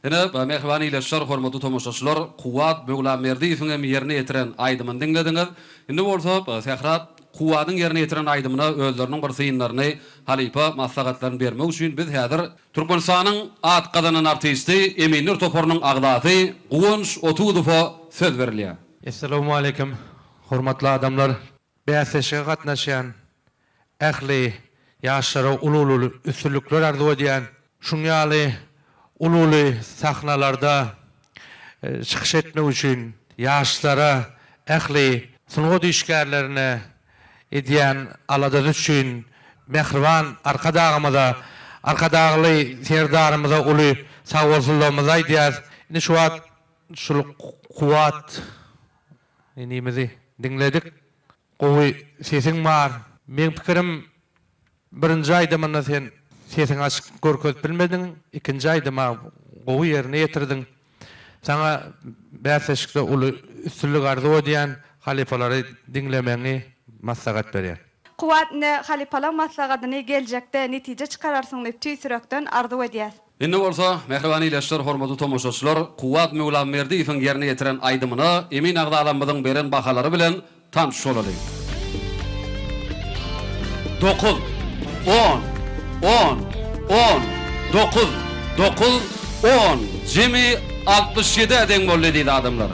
Speaker 1: Ene mehriban ýyleşler, hormatly tomoşaçylar, Kuwat Mevla Merdiwiň hem ýerine ýetiren aýdymyny diňlediňiz. Indi bolsa, Sehrat Kuwatyň ýerine ýetiren aýdymyna özleriniň bir syýynlaryny, halipa maslahatlaryny bermek üçin biz häzir Türkmenistanyň at gadanan artisti Eminur Topornyň agdasy Guwunç Otudowa söz berilýär.
Speaker 17: Assalamu alaikum, hormatly adamlar. Bäsleşige gatnaşýan, ähli, ýaşlara ululu üstünlükler arzu edýän, şuňaly ululu sahnalarda çykyş etmek üçin ýaşlara, ähli, sungat işgärlerine edýän aladar üçin mehriban arkadagymyza, arkadagly serdarymyza uly sag bolsunlarymyzy aýdýar. Indi şu wagt şul Kuwat nimizi dinledik. Gowy sesiň bar. Men pikirim birinji aýdymyna sen sesiň açyk görkezip bilmediň, ikinji aýdyma gowy ýerine ýetirdiň. Sana bäsleşikde uly üstünlük arzu edýän halifalary dinlemeňi maslahat berýär.
Speaker 2: Kuwatny halipalar maslagadyny geljekde netije çykararsyn diýip tüýsürekden arzu edýär.
Speaker 1: Indi bolsa, mehriban ýyleşler, hormatly tomoşaçylar, Kuwat Mevla Merdiwiň ýerine ýetiren aýdymyny Emin agdalamyň beren bahalary bilen tanış bolalım. 9 10 10 10 9 9 10 Jimi 67 eden boldy diýdi adamlar.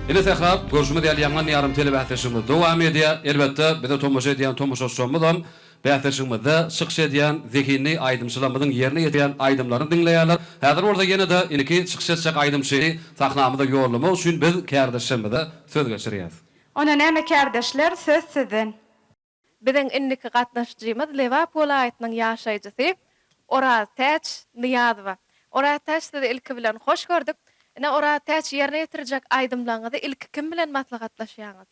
Speaker 1: Indi Sehrat görüşme diýil ýangan ýarym telebäsleşigimiz dowam edýär. Elbetde bize tomoşa edýän tomoşaçlarymyzdan bäsleşigimizde çykyş edýän zehini aýdymçylarymyzyň ýerine ýeten aýdymlaryny dinleýärler. Häzir orada ýene-de iniki çykyş etjek aýdymçy sahnamyzda ýorlamak üçin biz kärdeşimizde söz geçirýäs.
Speaker 2: Ona näme kärdeşler söz sizin.
Speaker 6: Biziň indiki gatnaşjymyz Lewap welaýatynyň ýaşaýjysy Oraz Täç Niýazowa. Oraz Täçde ilki bilen hoş gördük. Ine Oraz Täç ýerine ýetirjek aýdymlaryňyzy ilki kim bilen maslahatlaşýaňyz?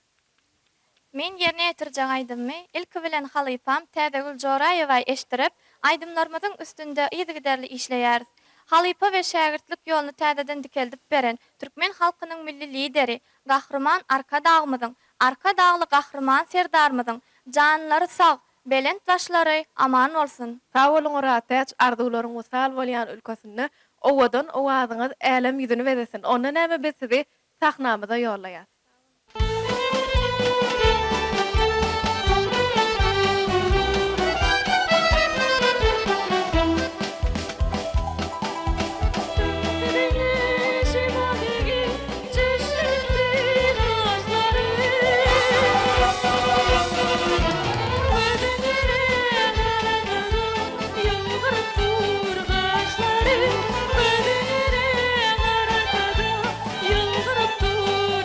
Speaker 7: Men ýerine ýetirjek aýdymy ilki bilen halypam Tädegül Joraýewa eşdirip, aýdymlarymyzyň üstünde ýygyderli işleýär. Halypa we şägirtlik ýoluny täzeden dikeldip beren türkmen halkynyň milli lideri, gahrman Arkadagymyzyň, Arkadagly gahrman serdarmyzyň janlary sag, belent başlary aman bolsun.
Speaker 6: Sag bolun Oraz Täç, arzuwlaryň wysal bolýan ülkesinde owadan owazyňyz älim ýüzüni beresin. Onda näme biz sizi sahnamyza ýollaýar.
Speaker 10: Yılgırıp dur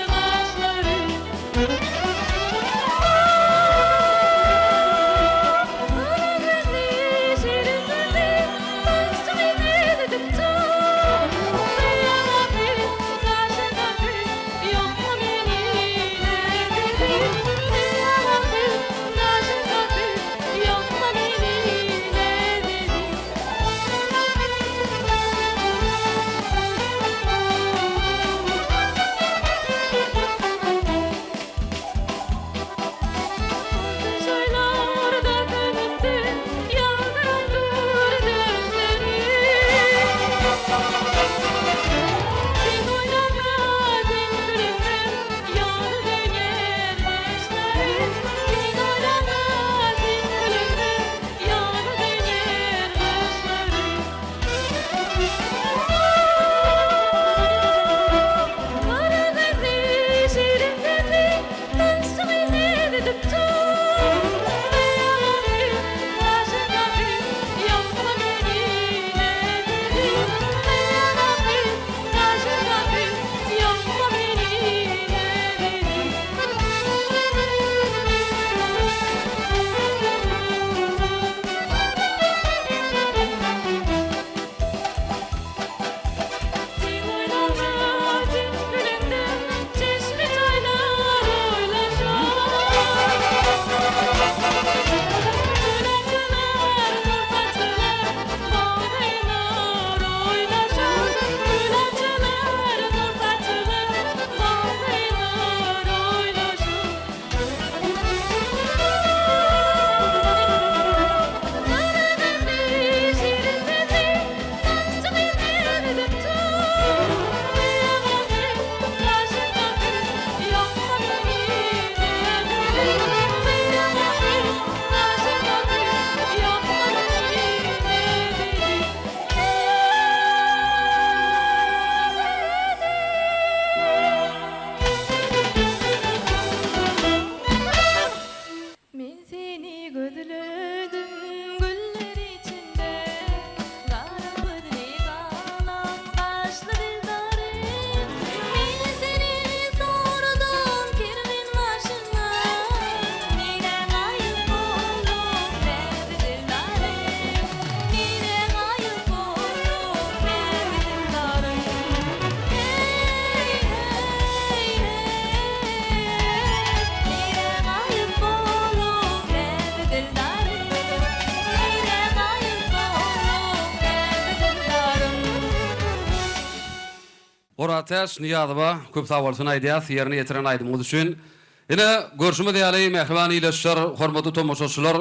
Speaker 1: Oratas Niyadıba köp sağ bolsun aýdýas, ýerine ýetiren aýdymyz üçin. Ine görüşme diýäli mehriban ileşler, hormatly tomoşaçylar,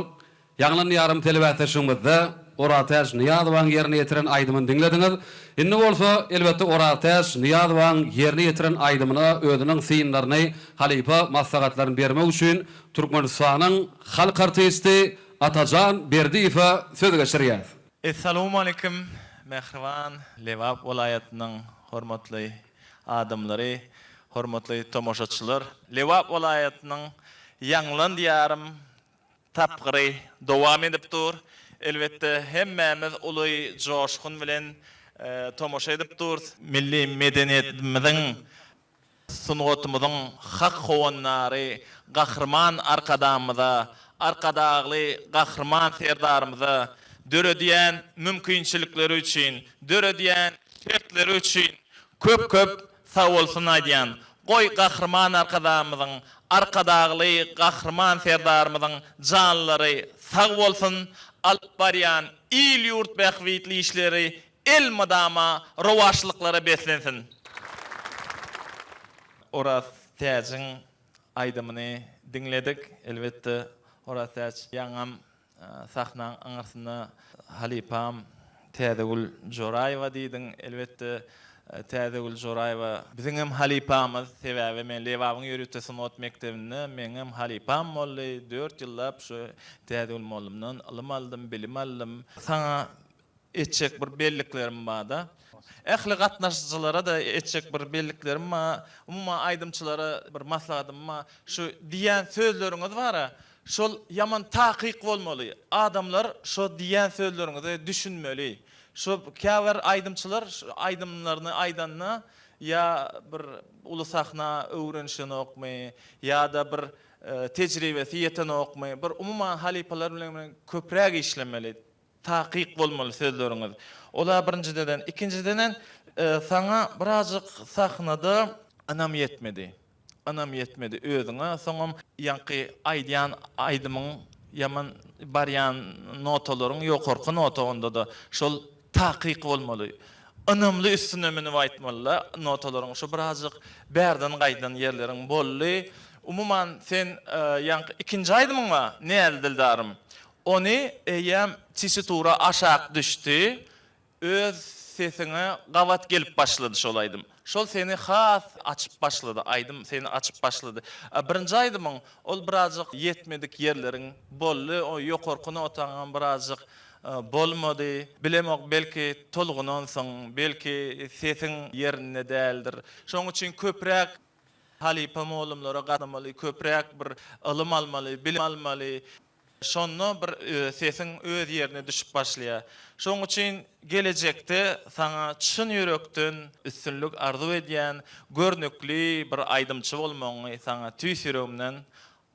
Speaker 1: ýanglan ýarym telewizionymyzda Oratas Niyadybaň ýerine ýetiren aýdymyny diňlediňiz. Indi bolsa elbetde Oratas Niyadybaň ýerine ýetiren aýdymyna özüniň synlaryny, halipa maslahatlaryny bermek üçin Türkmenistanyň halk artisti Atajan Berdiýew söz geçirýär.
Speaker 18: Assalamu alaikum, mehriban Lewap welaýatynyň hormatly adamlary, hormatly tomoşaçylar. Lewap welaýatynyň ýanglan diýarym tapgyry dowam edip dur. Elbetde hemmämiz uly joşkun bilen tomoşa edip dur. Milli medeniýetimiziň sungatymyzyň hak howanlary, gahrman arkadamyza, arkadagly gahrman serdarymyza dörediyen mümkinçilikleri üçün, dörediyen şertleri üçün köp sağ olsun aýdýan. Goý gahrman arkadamyzyň, arkadagly gahrman serdarymyzyň janlary sağ bolsun, alyp barýan il ýurt bähwitli işleri el madama rowaşlyklary beslensin. Oras täziň aýdymyny diňledik. Elbetde Oras täz ýaňam sahnaň aňarsyna halipam Täzegül Joraýewa diýdiň. Elbetde Täzegül Joraýewa biziň hem halipamyz, sebäbi men Lewabyň ýürütde sunat mektebinde meňem halipam boldy. 4 ýyllap şu Täzegül mollumdan ilm aldym, bilim aldym. Saňa etjek bir belliklerim barda. Ähli gatnaşyjylara da etjek bir belliklerim bar. Umuma aýdymçylara bir maslahatym bar. Şu diýen sözleriňiz bara, şol yaman taqiq bolmaly. Adamlar şo diýen sözleriňizi düşünmeli. Şo käwer aýdymçylar aýdymlaryny aýdanna ya bir uly sahna öwrenişini okmy, ya da bir tejribesi ýeten okmy, bir umuma halipalar bilen köpräk işlemeli. Taqiq bolmaly sözleriňiz. Ola birinciden, ikinciden sana birazcık sahnada anam yetmedi. Anam yetmedi özüňe, soňam ýanky aýdýan aýdymyň yaman barýan notalaryň ýokarky nota onda da şol taqiq bolmaly. Anamly üstünemini aýtmalylar notalaryň şu birazcık bärden gaýdan ýerleriň bolly. Umuman sen ýanky ikinji aýdymyň bar, näde dildarym. Onu eýem tisitura aşak düştü. Öz sesine gavat gelip başladı şol aýdym. Şol seni has açıp başladı, aýdym seni açıp başladı. Birinji aýdymyň ol birazcık yetmedik yerleriň bolly, o ýokarkyna otaňan birazcık bolmady. Bilemok belki tolgunansyň, belki sesiň ýerinde däldir. Şoň üçin köpräk halipa molumlara gadamaly, köpräk bir ilm almaly, bilim almaly. Şonno bir sesiň öz ýerine düşüp başlaýar. Şoň üçin gelecekde sana çyn ýürekden üstünlük arzu edýän, görnükli bir aýdymçy bolmagyny sana tüýsürümden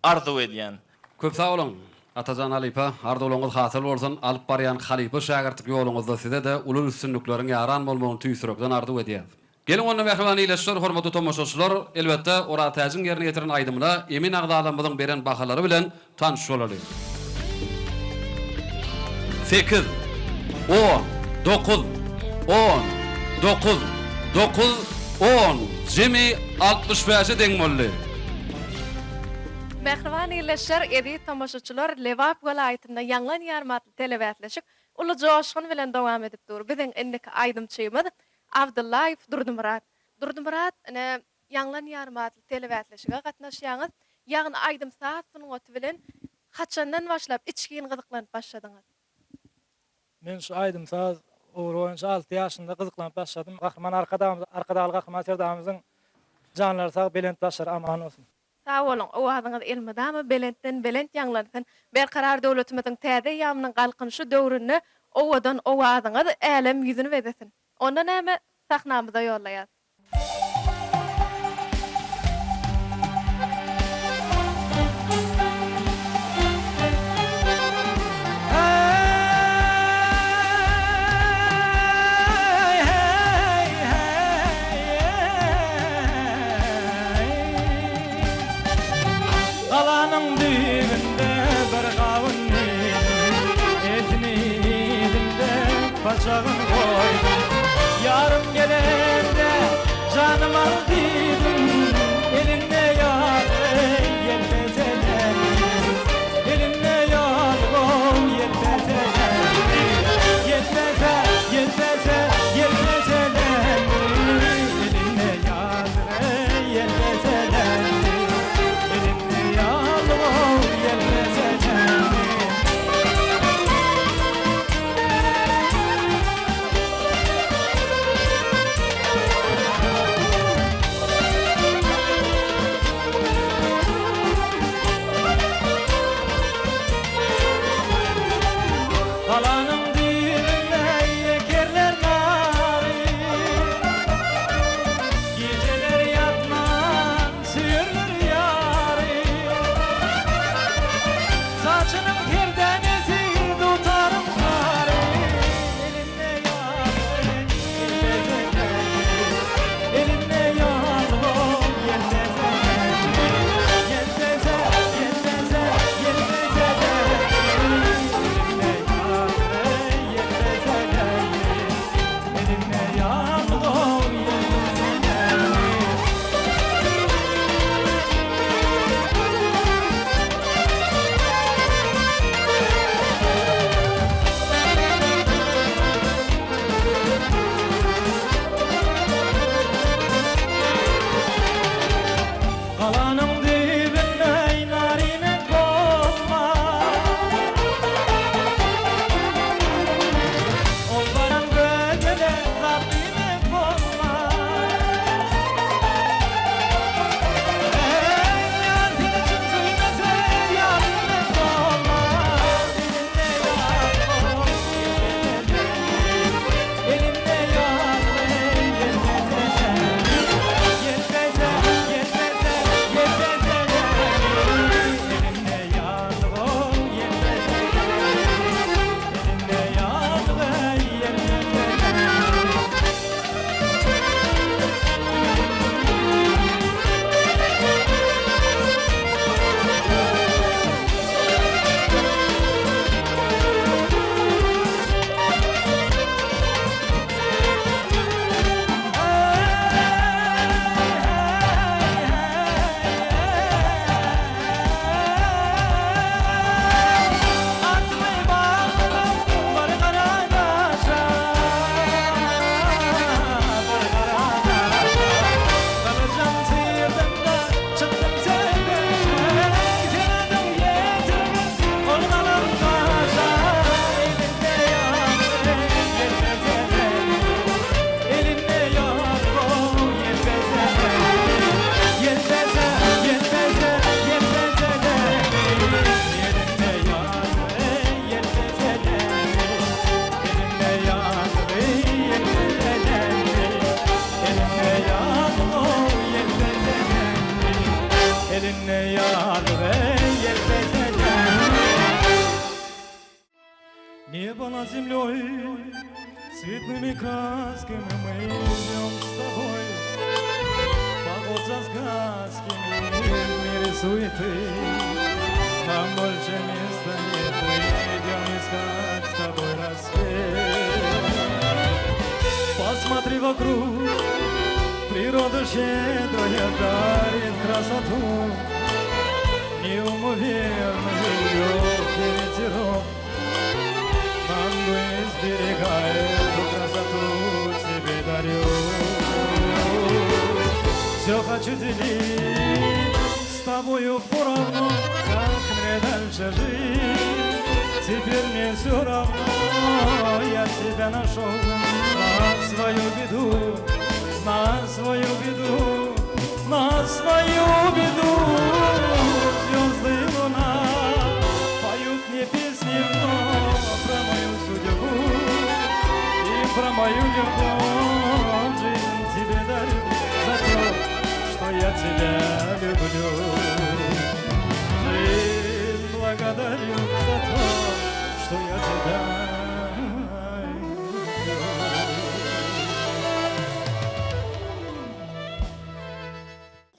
Speaker 18: arzu edýän.
Speaker 1: Köp sağ olun. Atajan halipa, arzulyňyz hasyl bolsun, alyp barýan halipa şagirtlik ýoluňyzda size de ulul üstünlikleriň ýaran bolmagyny tüýsürekden arzu edýär. Gelin onu mehriban ileşler, hormatly tomoşaçylar, elbetde Oratäziň ýerine ýetiren aýdymyna emin agdalymyzyň beren bahalary bilen tanış bolalım. 8 10 9 10 9 9 10 Jimmy 65 deň boldy.
Speaker 6: Mehriban ileşler, edi tomoşaçylar, Lewap welaýatynda ýanglan ýarmatly telewizionleşik uly joşkun bilen dowam edip dur. Biziň indiki aýdymçymyz Abdullayew Durdymurat. Durdymurat ýanglan ýarmatly telewizionleşige gatnaşýaňyz, ýagny aýdym saatsynyň oty bilen haçandan başlap içkiň gyzyklanyp başladyňyz.
Speaker 19: Men şu aýdym saat oýunçy 6 ýaşynda gyzyklanyp başladym. Gahrman arkadaly gahrman serdamyzyň janlary sag belent başlar aman olsun.
Speaker 6: Sağ olun, o adyňyz elmedami belentden belent ýanglansyn. Berkarar döwletimiziň täze ýamynyň galkynyşy döwründe owadan o adyňyz älim ýüzüni bedesin. Ondan näme sahnamyza ýollaýar.
Speaker 10: Galanyň düýbünde bir gawyn etini dinde paçagyny goýdum. Yarım gelende canım aldydın elinle yar yetmez eder elinle yar yetmez eder yetmez yetmez yetmez eder elinle yar yetmez eder elinle yar yetmez eder Kalanın dibine ekerler nari Geceler yatman sürülür yari Saçının kirdenesi tutarım tari Elimle yar yetmez eder Elimle yar yetmez eder Yetmez yetmez yetmez eder Elimle yar yetmez eder Elimle yar yetmez eder Kalanın dibine narine konma Onların gözüne Rabbime konma Yar için söylese yarime konma Elimle yar yetmez eder Yetmez yetmez yetmez eder Elimle yar yetmez eder Elimle yar yetmez eder Atmayı bağladım bari karadaşa Bari karadaşa Kalacağım sıyırdığımda çıktım sevmeye Senedim yetirdim olmadan taşa Elimde yar yetmez eder Elimde yar yetmez eder Yetmez yetmez yetmez eder Elimde yar yetmez eder Elimde yar yetmez eder Elimde yar yetmez eder Elimde yar yetmez eder Небо над землей цветными красками мы идем с тобой Поход за сказками в мире суеты Нам больше места нет, мы идем искать с тобой рассвет Посмотри вокруг, природа щедрая дарит красоту Неумоверный легкий ветерок Манго из берега эту красоту тебе дарю Все хочу делить с тобою поровну Как мне дальше жить Теперь мне все равно Я тебя нашел на свою беду На свою беду На свою беду Звезды и луна Поют мне песни вновь Про мою судьбу И про мою любовь Жизнь тебе дарю За то, что я тебя люблю Жизнь благодарю за то, что я тебя люблю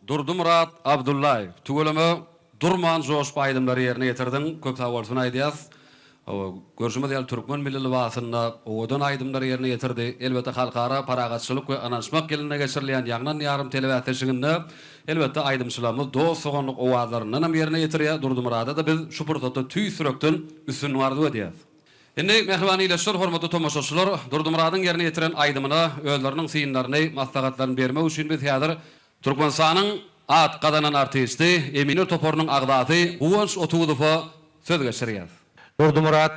Speaker 1: Durdumurat Abdullayev. Tugulama Durman Joş paydımları yerine getirdim. Köp sağ olsun aydiyaz. Görüşme diýil Türkmen milli libasyna odan aýdymlar ýerine ýetirdi. Elbetde halkara paragatçylyk we anaşmak geline geçirilýän ýagnan ýarym telewiziýasynda elbetde aýdymçylarymyz dost soňanlyk owazlaryny hem ýerine ýetirýär. Durdumrada da biz şu pursatda tüý sürekden üstün bardy diýär. Indi mehriban ileşler, hormatly tomoşaçylar, Durdumradyň ýerine ýetiren aýdymyna özleriniň synlaryny, maslahatlaryny bermek üçin biz häzir Türkmenistanyň at qadanan artisti Eminur Topornyň agdaty Uwans Otuwdowa söz geçirýär.
Speaker 17: Durdumrat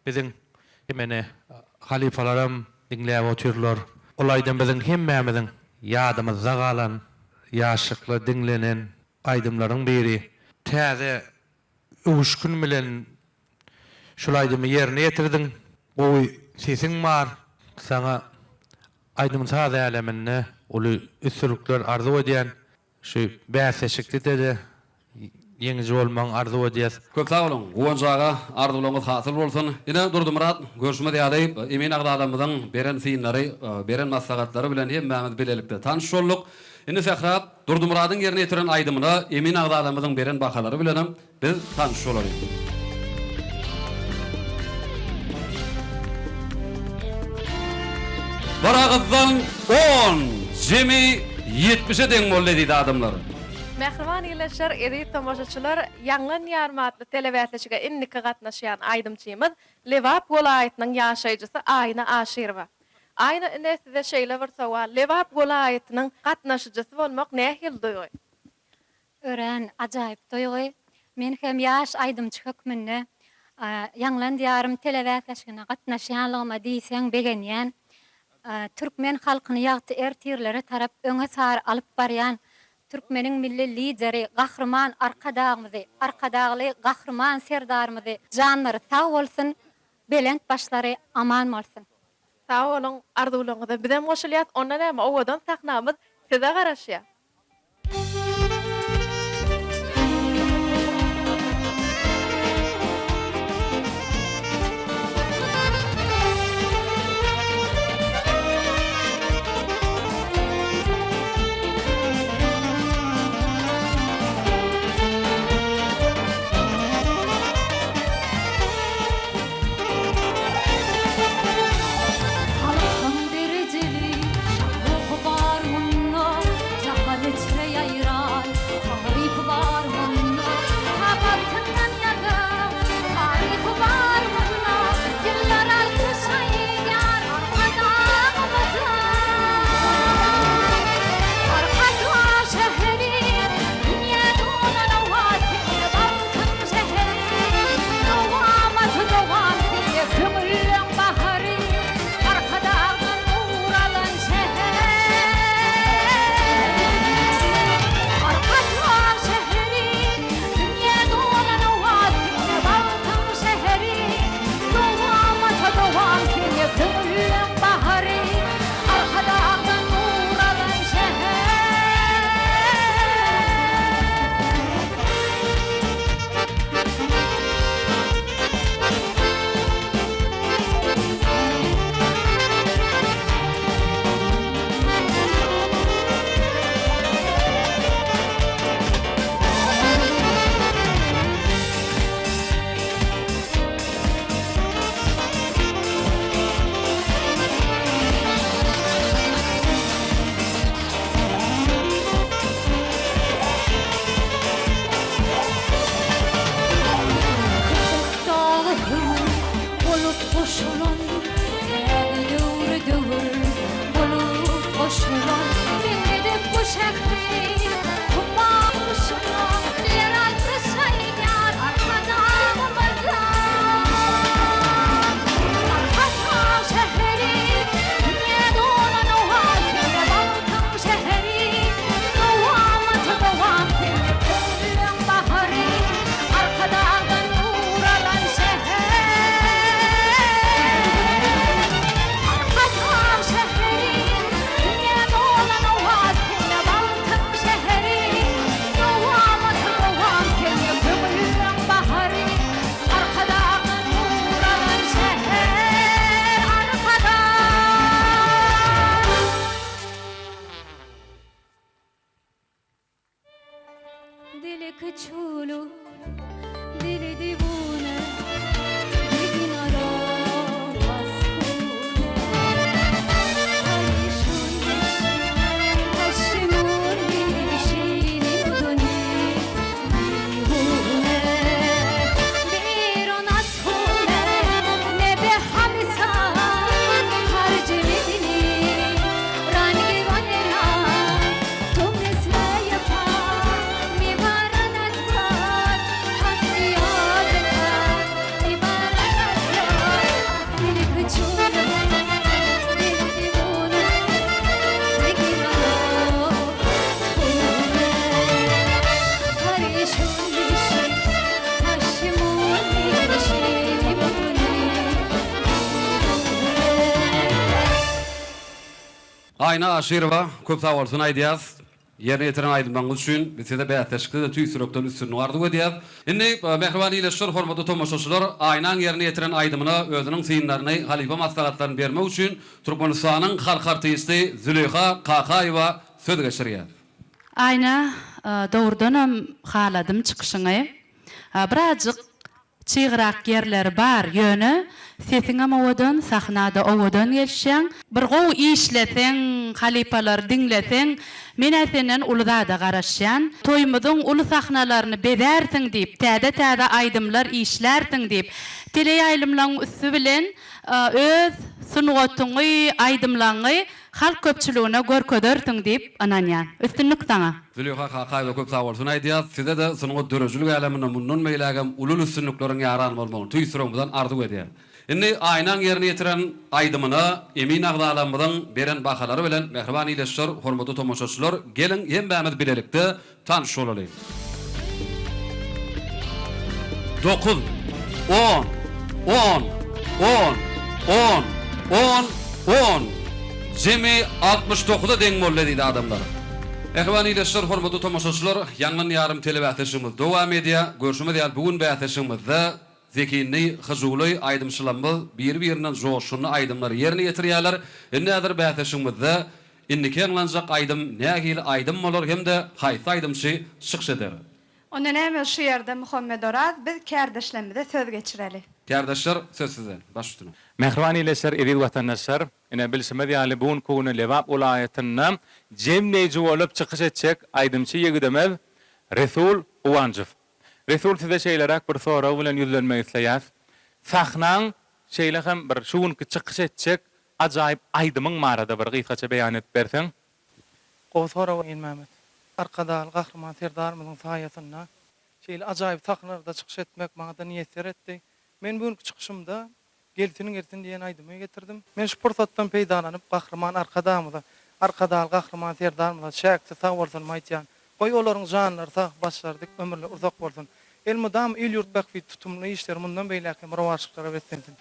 Speaker 17: bizim hemene halifalarım dinläp oturlar. Olaydan bizim hemmämiziň ýadymyzda galan, ýaşykly dinlenen aýdymlaryň biri. Täze uşkun bilen şulaydymy ýerine ýetirdiň. Goý sesiň bar, sana aýdym saz aleminde uly üstünlükler arzu edýän şu bäseşikli de ýeňi bolmaň arzu edýär.
Speaker 1: Köp sag bolun. Goňjaga arzuwlaryňyz hasyl bolsun. Ine Durdumrat görüşme diýäli Emin agdadamyzyň beren synlary, beren maslahatlary bilen hemmämiz bilelikde tanış bolduk. Ine Sehrap Durdumradyň ýerine ýetiren aýdymyna Emin agdadamyzyň beren bahalary bilen biz tanış bolarys. Baragızdan 10, Jimmy 70'e deň boldy diýdi adamlar.
Speaker 6: Mehriban ileşler, edi tomoşaçylar, ýanglan ýarmatly telewiziýasyga inniki gatnaşýan aýdymçymyz Lewap welaýatynyň ýaşaýjysy Aýna Aşyrova. Aýna nesde şeýle bir sowal, Lewap welaýatynyň gatnaşyjysy bolmak nähil duýgy?
Speaker 12: Ören ajaýyp duýgy. Men hem ýaş aýdymçy hökmünde ýanglan ýarym telewiziýasyna gatnaşýanlygyma diýseň begenýän Türkmen halkyny ýagty ertirlere tarap öňe sar alyp barýan Türkmeniň milli lideri, gahrman arkadagly gahrman serdarymyzy janlary sag bolsun, belent başlary aman bolsun.
Speaker 6: Sag bolun, arzuwlaryňyza bizem goşulýar, ondan hem owadan sahnamyz size garaşýar.
Speaker 8: Halkın dereceli, şahı var bunlar,
Speaker 1: Ayna Aşirova köp sağ olsun aýdýas. Yerine yetiren aydınlanmak üçün bize de beyaz teşkil de tüysüroktan üstünü vardı bu diyaz. Şimdi Mehriban iyileştir hormatly tomoşaçylar aynan yerine yetiren aydımına özünün sıyınlarını halife maslahatlarını bermek üçün Türkmenistan'ın halk artisti Züleyha Kakayewa söz geçirýär.
Speaker 9: Ayna doğrudanam haladım çıkışını. Birazcık çiğrak yerler bar yönü. Sesin ama odan, sahnada odan gelşen. Bir gow işleten, halipalar dinleten, men senden ulada garaşyan. Toymudun ulu sahnalarını bedertin deyip, täze aydımlar işlertin deyip, teleýaýlymlaryň üstü bilen öz sunugatyňy, aydymlaryňy halk köpçüligine görkezertin deyip ananýan. Üstünlük taňa.
Speaker 1: Züleyha Kakayewa köp sağ bolsun aýdýar. Size de sunugat dörejülük aleminde mundan meýlegem ulul üstünlikleriň ýaran bolmagyny tüýsürüňizden arzu edýär. Indi aynan yerini yetiren aydymyna emin agdalamyň beren bahalary bilen Mehriban iyileştir hormatly tomoşaçylar gelin hem bämiz bilelikde tanış bolalım. 9 10 10 10 10 10 Jemi 69'da deň bolla diýdi adamlar. Mehriban iyileştir hormatly tomoşaçylar ýangyň ýarym telewizionyny dowam edýär. Görüşmek diýil bugun bäýatlaşymyzda zekini, hızuli aydımçılamız bir-birinden joşunu aydımları yerine getirýärler. Indi häzir bäýatlaşymyzda indiki ýanlanjak aydym nägili aydym bolar hem de haýsy aydymçy çykyş eder.
Speaker 2: Ondan hem şu yerde Muhammed Oraz biz kardeşlerimize söz geçireli.
Speaker 1: Kardeşler söz sizden. Baş üstüne.
Speaker 3: Mehriban iyileşler edil vatandaşlar. Ine bilsime diýäli bugun koguna Lewap welaýatyna jemleýji bolup çykyş etjek aydymçy ýigidimiz Resul Uwanjew. Resul size şeylerak bir soru bilen yüzlenmeyi isteýär. Sahnaň şeýle hem bir şuňky çykyş etjek ajaýyp aydymyň marada bir gysgaça beýan edip berseň.
Speaker 4: Gowsara we Mehmet. Arkadaal gahrman serdarmyň saýasyna şeýle ajaýyp sahnalarda çykyş etmek maňa da niýet etdi. Men bugünkü çykyşymda geltiniň ertin diýen aydymy getirdim. Men şu pursatdan peýdalanyp gahrman arkadaal gahrman serdarmyň şäkçe sag bolsun maýtýan. Goý olaryň janlary sag başlardyk ömürli uzak bolsun. El mudam il ýurt bakwy tutumly işler mundan beýlekim rawaşyklara betsensin.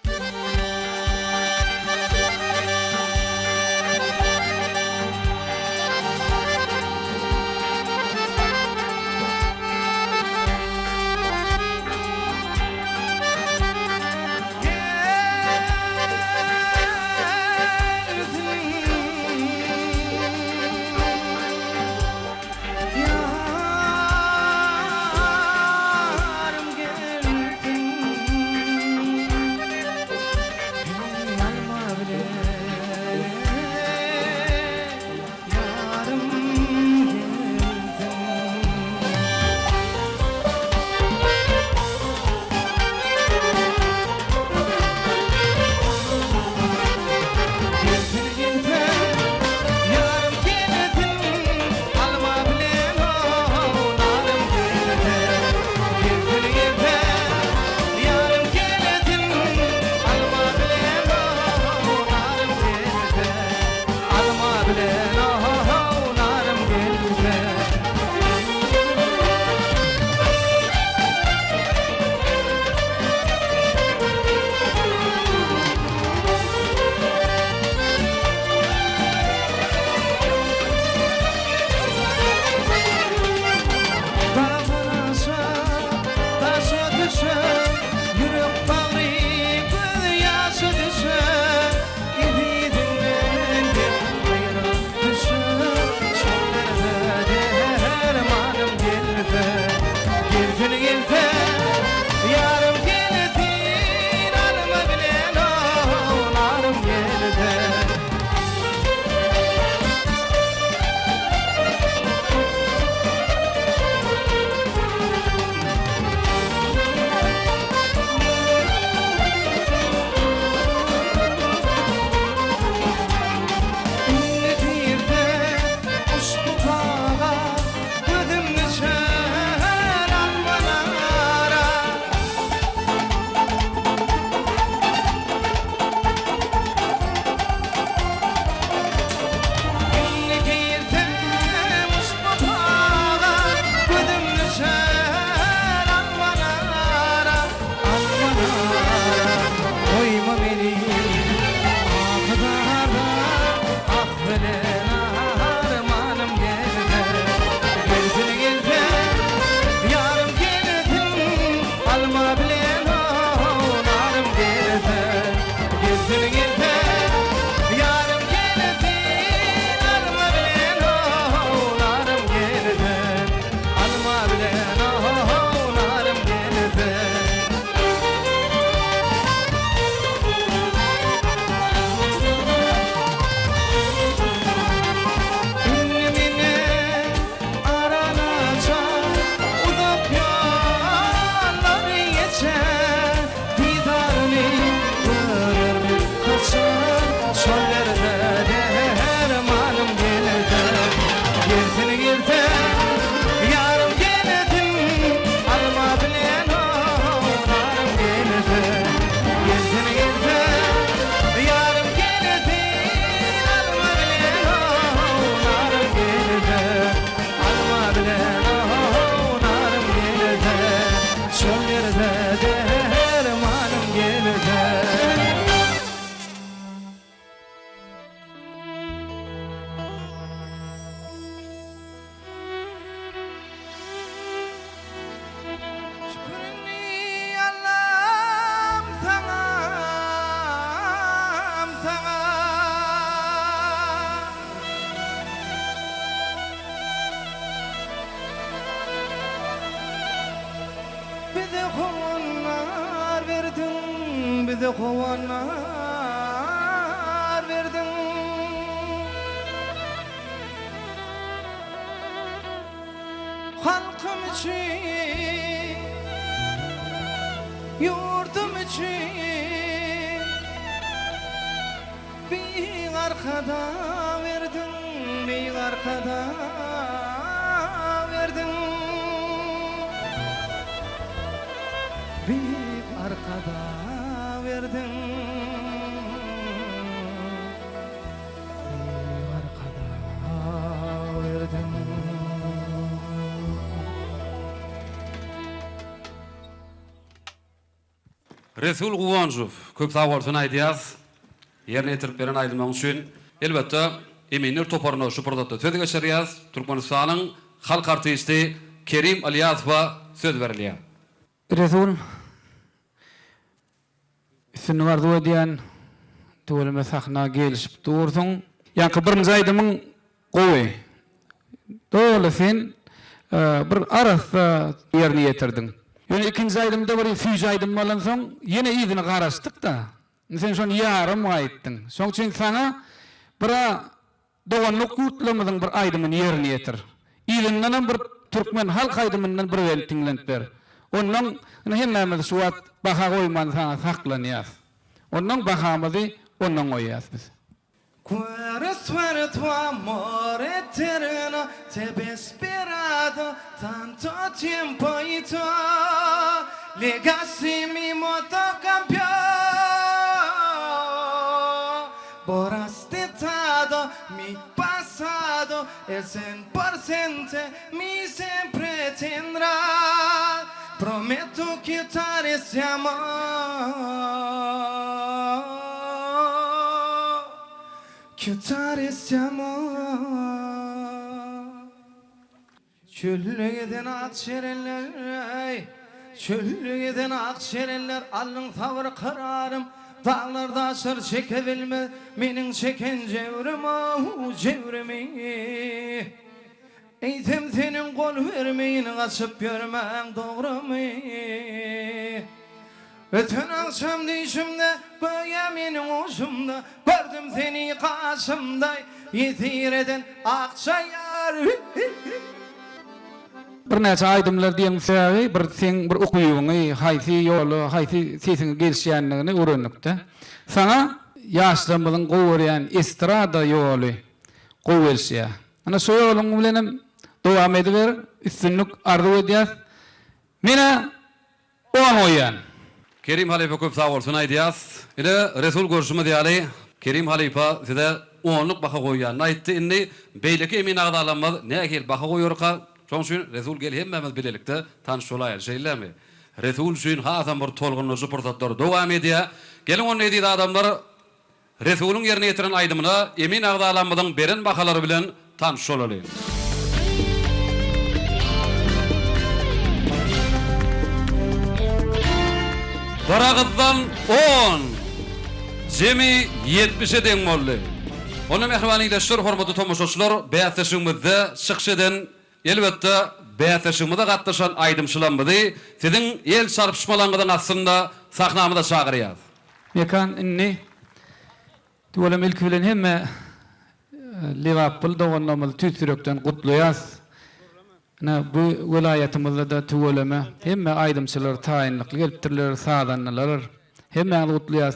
Speaker 10: dermanım geldi. Şükürni Allah'ım sana, sana. Bize kovanlar verdin, bize kovanlar verdin. Halkım için, yurdum için bir arkada verdin, bir arkada verdin. Bir arkada verdin, bir arkada verdin.
Speaker 1: Resul Guvanjov köp sağ bolsun aýdýas. Ýerine ýetirip beren aýdymyň üçin elbetde eminler toparına şu purdakda söz geçirýäs. Türkmenistanyň halk artisti Kerim Aliýazowa söz berilýär.
Speaker 5: Resul Sünni vardı diýen töweleme sahna gelişip dursun. Ýa-ki birinji aýdymyň gowy. Dole sen bir aras ýerine ýetirdiň. Ýöne ikinji aýdymda bir füýji aýdym bolan soň ýene ýygyny garaşdyk da. Sen şonu ýarym aýtdyň. Şoň üçin sana bir doganlyk gutlamydyň bir aýdymyny ýerine ýetir. Ýygynyň bir türkmen halk aýdymynyň bir wel tiňlenip ber. Ondan hemmemiz suat baha goýman sana saklanýar. Ondan bahamyzy ondan goýýas biz.
Speaker 10: Suero tu amor eterno, te he esperado tanto tiempo y tú legaste mi moto cambió. Borraste todo mi pasado, el 100% mi siempre tendrá. Prometo quitar ese amor. Quitar ese amor. Çöllüğüden akşerenler, çöllüğüden akşerenler, alın tavır kırarım. Dağlarda aşır çekebilme, benim çeken cevrim, ah cevrimi. Eytem senin kol vermeyin, kaçıp görmen doğru mu? Bütün akşam düşümde, böyle benim hoşumda, gördüm seni karşımda, yitir eden akşayar.
Speaker 5: Bir näçe aýdymlar diýen sebäbi bir sen bir okuýuňy, haýsy ýolu, haýsy sesiňi gelişýänligini öwrenipdi. Sana ýaşlamyň gowurýan estrada ýoly gowelşýär. Ana şu ýoluň bilen dowam ediber, üstünlük arzu edýär. Mene oňa oýan.
Speaker 1: Kerim Halipa köp sağ bolsun aýdýas. Ine Resul görüşmi diýäli. Kerim Halipa size oňluk baha goýýan aýtdy. Indi beýleki emin agdalanmaz nägel baha goýurka. Şoň üçin Resul gel hemmemiz bilelikde tanış bolaýar şeýlemi. Resul üçin hasam bir tolgunlygy pursatlar dowam edýär. Gelin onu edýär adamlar Resulüň ýerine ýetiren aýdymyna emin agdalanmadyň beren bahalary bilen tanış bolaly. Baragızdan 10, Jemi 70'e deň boldy. Onu mehribaniyla şur hormatly tomoşaçylar, bäýatlaşymyzda şykşydan elbetde bäýatlaşymyzda gatnaşan aýdymçylarymyzy siziň el çarpışmalaryňyzdan aslında sahnamyza çagyrýar.
Speaker 5: Mekan inni tuwalem ilk bilen hemme Liverpool doganlamyzy tüýsürekden gutlaýas. Bu welaýatymyzda da tuwaleme hemme aýdymçylar taýynlykly gelipdirler, sadanlar hemme gutlaýas.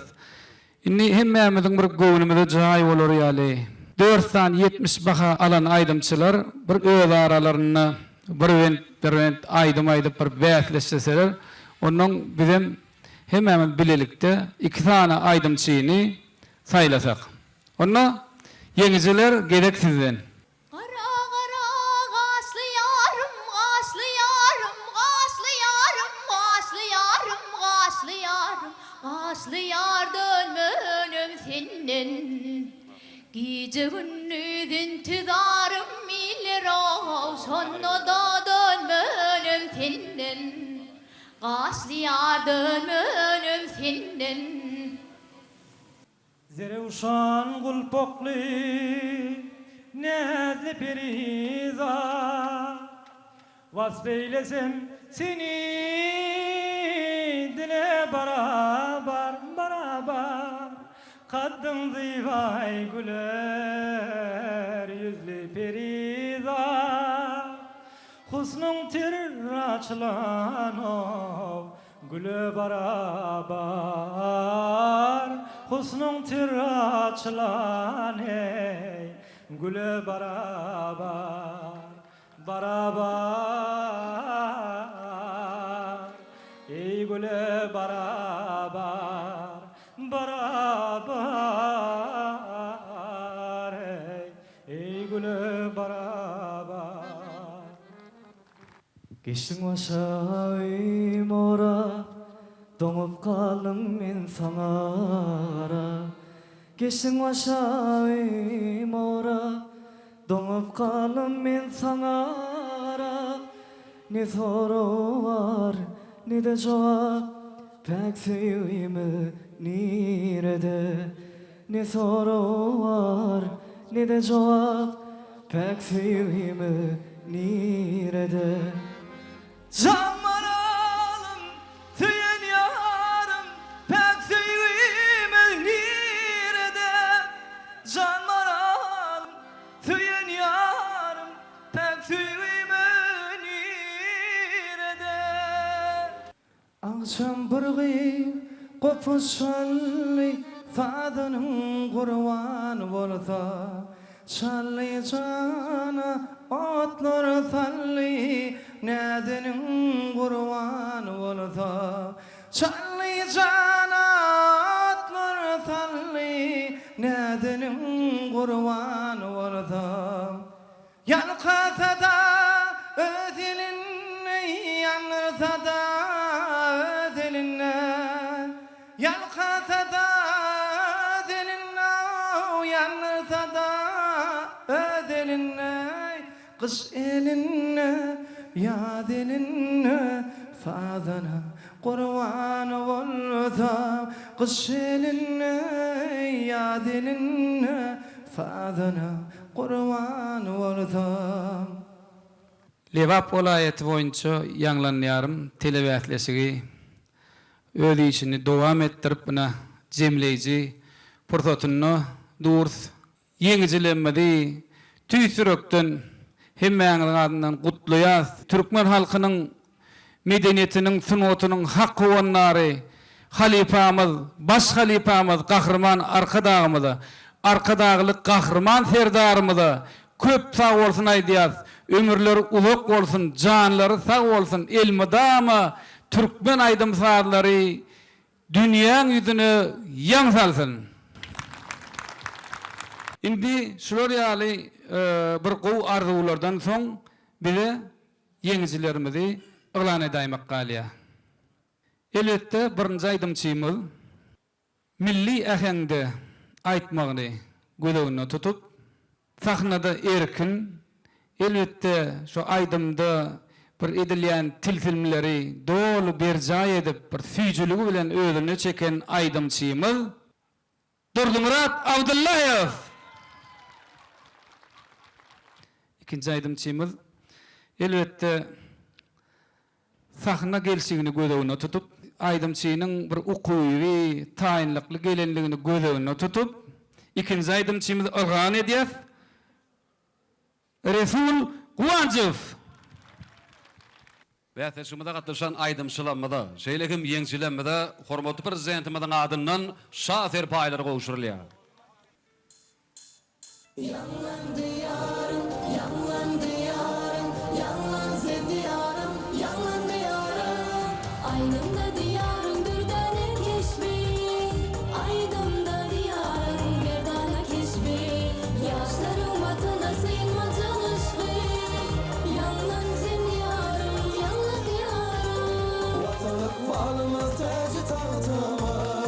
Speaker 5: Inni hemmemiziň bir gowunymyza jaý bolar ýaly. 470 baha alan aýdymçylar bir öz aralaryna bir aýdym aýdyp bir bäsleşseler, onuň bizim hemmemiz bilelikde 2 tane aýdymçyny saýlasak. Onda ýeňijiler gereksizden.
Speaker 7: Aslı yar dönmönüm senin Gece gündüz intidarım milir o Sonra da dönmönüm senin Aslı yar dönmönüm senin
Speaker 10: Zere uşan gulpokli nezli periza Vasfeylesem seni dile barabar Kaddın zivay güler yüzlü periza Husnun tirraçlan ov gülü barabar Husnun tirraçlan ey gülü barabar ey gülü barabar ey gülü barabar Geçtin başayım ora Donup kaldım men sanara Geçtin başayım ora Donup kaldım men sanara Ne soru var ne de cevap Pek sevimi nerede Ne soru var ne de cevap Pek sevimi nerede Zamanalım tüyen yarım Pek sevimi nerede Zamanalım tüyen yarım Pek sevimi nerede Akşam bırgı kopuşalli Fadının kurban bolsa Çalli cana otlar salli Nedinin kurban bolsa Çalli cana otlar salli Nedinin kurban bolsa Yalqasa da özilinni Yanırsa da özilinni Yalqasa da özilinni Yanırsa da özilinni Kış elinne yad elinne Fadana kurban olsa Kış elinne yad elinne Fadana kurban olsa
Speaker 5: Lewap vilayeti boyunça ýanglanýarym telebätlesigi öz işini dowam etdirip buna jemleýiji pursatyny durs ýeňijilenmedi tüýsürekden hemmäňiň adyndan gutlaýas türkmen halkynyň medeniýetiniň sunnatynyň hak gowanlary halifamyz baş halifamyz gahrman arkadagymyz arkadagylyk gahrman serdarymyz köp sag bolsun aýdýas ömürleri uzak bolsun janlary sag bolsun elmidama türkmen aýdymsarlary dünýäň ýüzüne ýaň salsyn. Indi şular ýaly bir gow arzuwlardan soň bize ýeňijilerimizi yglan edäýmek galýa. Elbetde birinji aýdymçymyz milli ähengde aýtmagyny gözegine tutup sahnada erkin elbetde şu aýdymda bir edilýän tilfilmleri dolu berjaý edip bir süýjüligi bilen özüne çeken aýdymçymyz Durdymurat Abdullaýew. İkinci aýdymçymyz elbetde sahna gelşigini gözegine tutup aýdymçynyň bir ukuwy taýynlykly gelenligini gözegine tutup ikinji aýdymçymyz ylgan edýär Resul Guwanjew.
Speaker 1: Bätleşmede gatnaşan aýdymçylarymyza, şeýlekim ýeňçilenmede hormatly prezidentimiziň adyndan şaher paýlary gowşurulýar.
Speaker 10: Yanlandı yarım, yanlandı yarım, yanlansın diyarım, yanlandı yarım. Aydın'da diyarım bir tane keşfi, aydın'da diyarım bir tane keşfi. Yaşlarım vatana sığınma çalışkı, yanlansın diyarım, yanlandı yarım. Vatanlık valımız tacı tahtımız.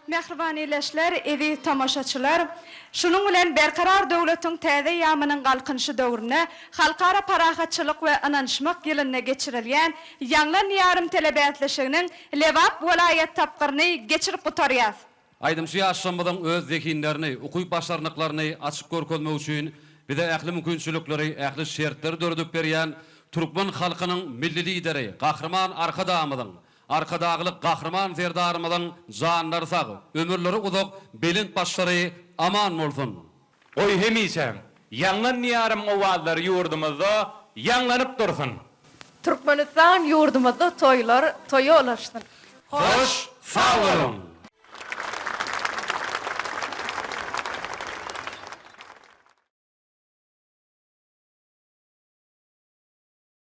Speaker 2: Mehriban eleşler, evi tamaşaçılar, şunun bilen berkarar döwletiň täze ýamynyň galkynşy döwrüne, halkara parahatçylyk we ananşmak ýylyna geçirilýän ýanglan ýarym telebätleşiginiň Lewap welaýet tapgyryny geçirip gutarýar.
Speaker 1: Aýdymçy ýaşlamyň öz zekinlerini, ukuy başarnyklaryny açyp görkezmek üçin bize ähli mümkinçilikleri, ähli şertleri dördüp berýän Türkmen halkynyň milli lideri, gahrman arkadamyň arkadaglyk gahrman serdarymyň janlary sagy, ömürleri uzak, belin başlary aman bolsun.
Speaker 3: Oy hemişem, ýanglan ýarym owazlary ýurdumyzda ýanglanyp dursun.
Speaker 6: Türkmenistan ýurdumyzda toýlar toýa ulaşsyn.
Speaker 1: Hoş, sağ olun.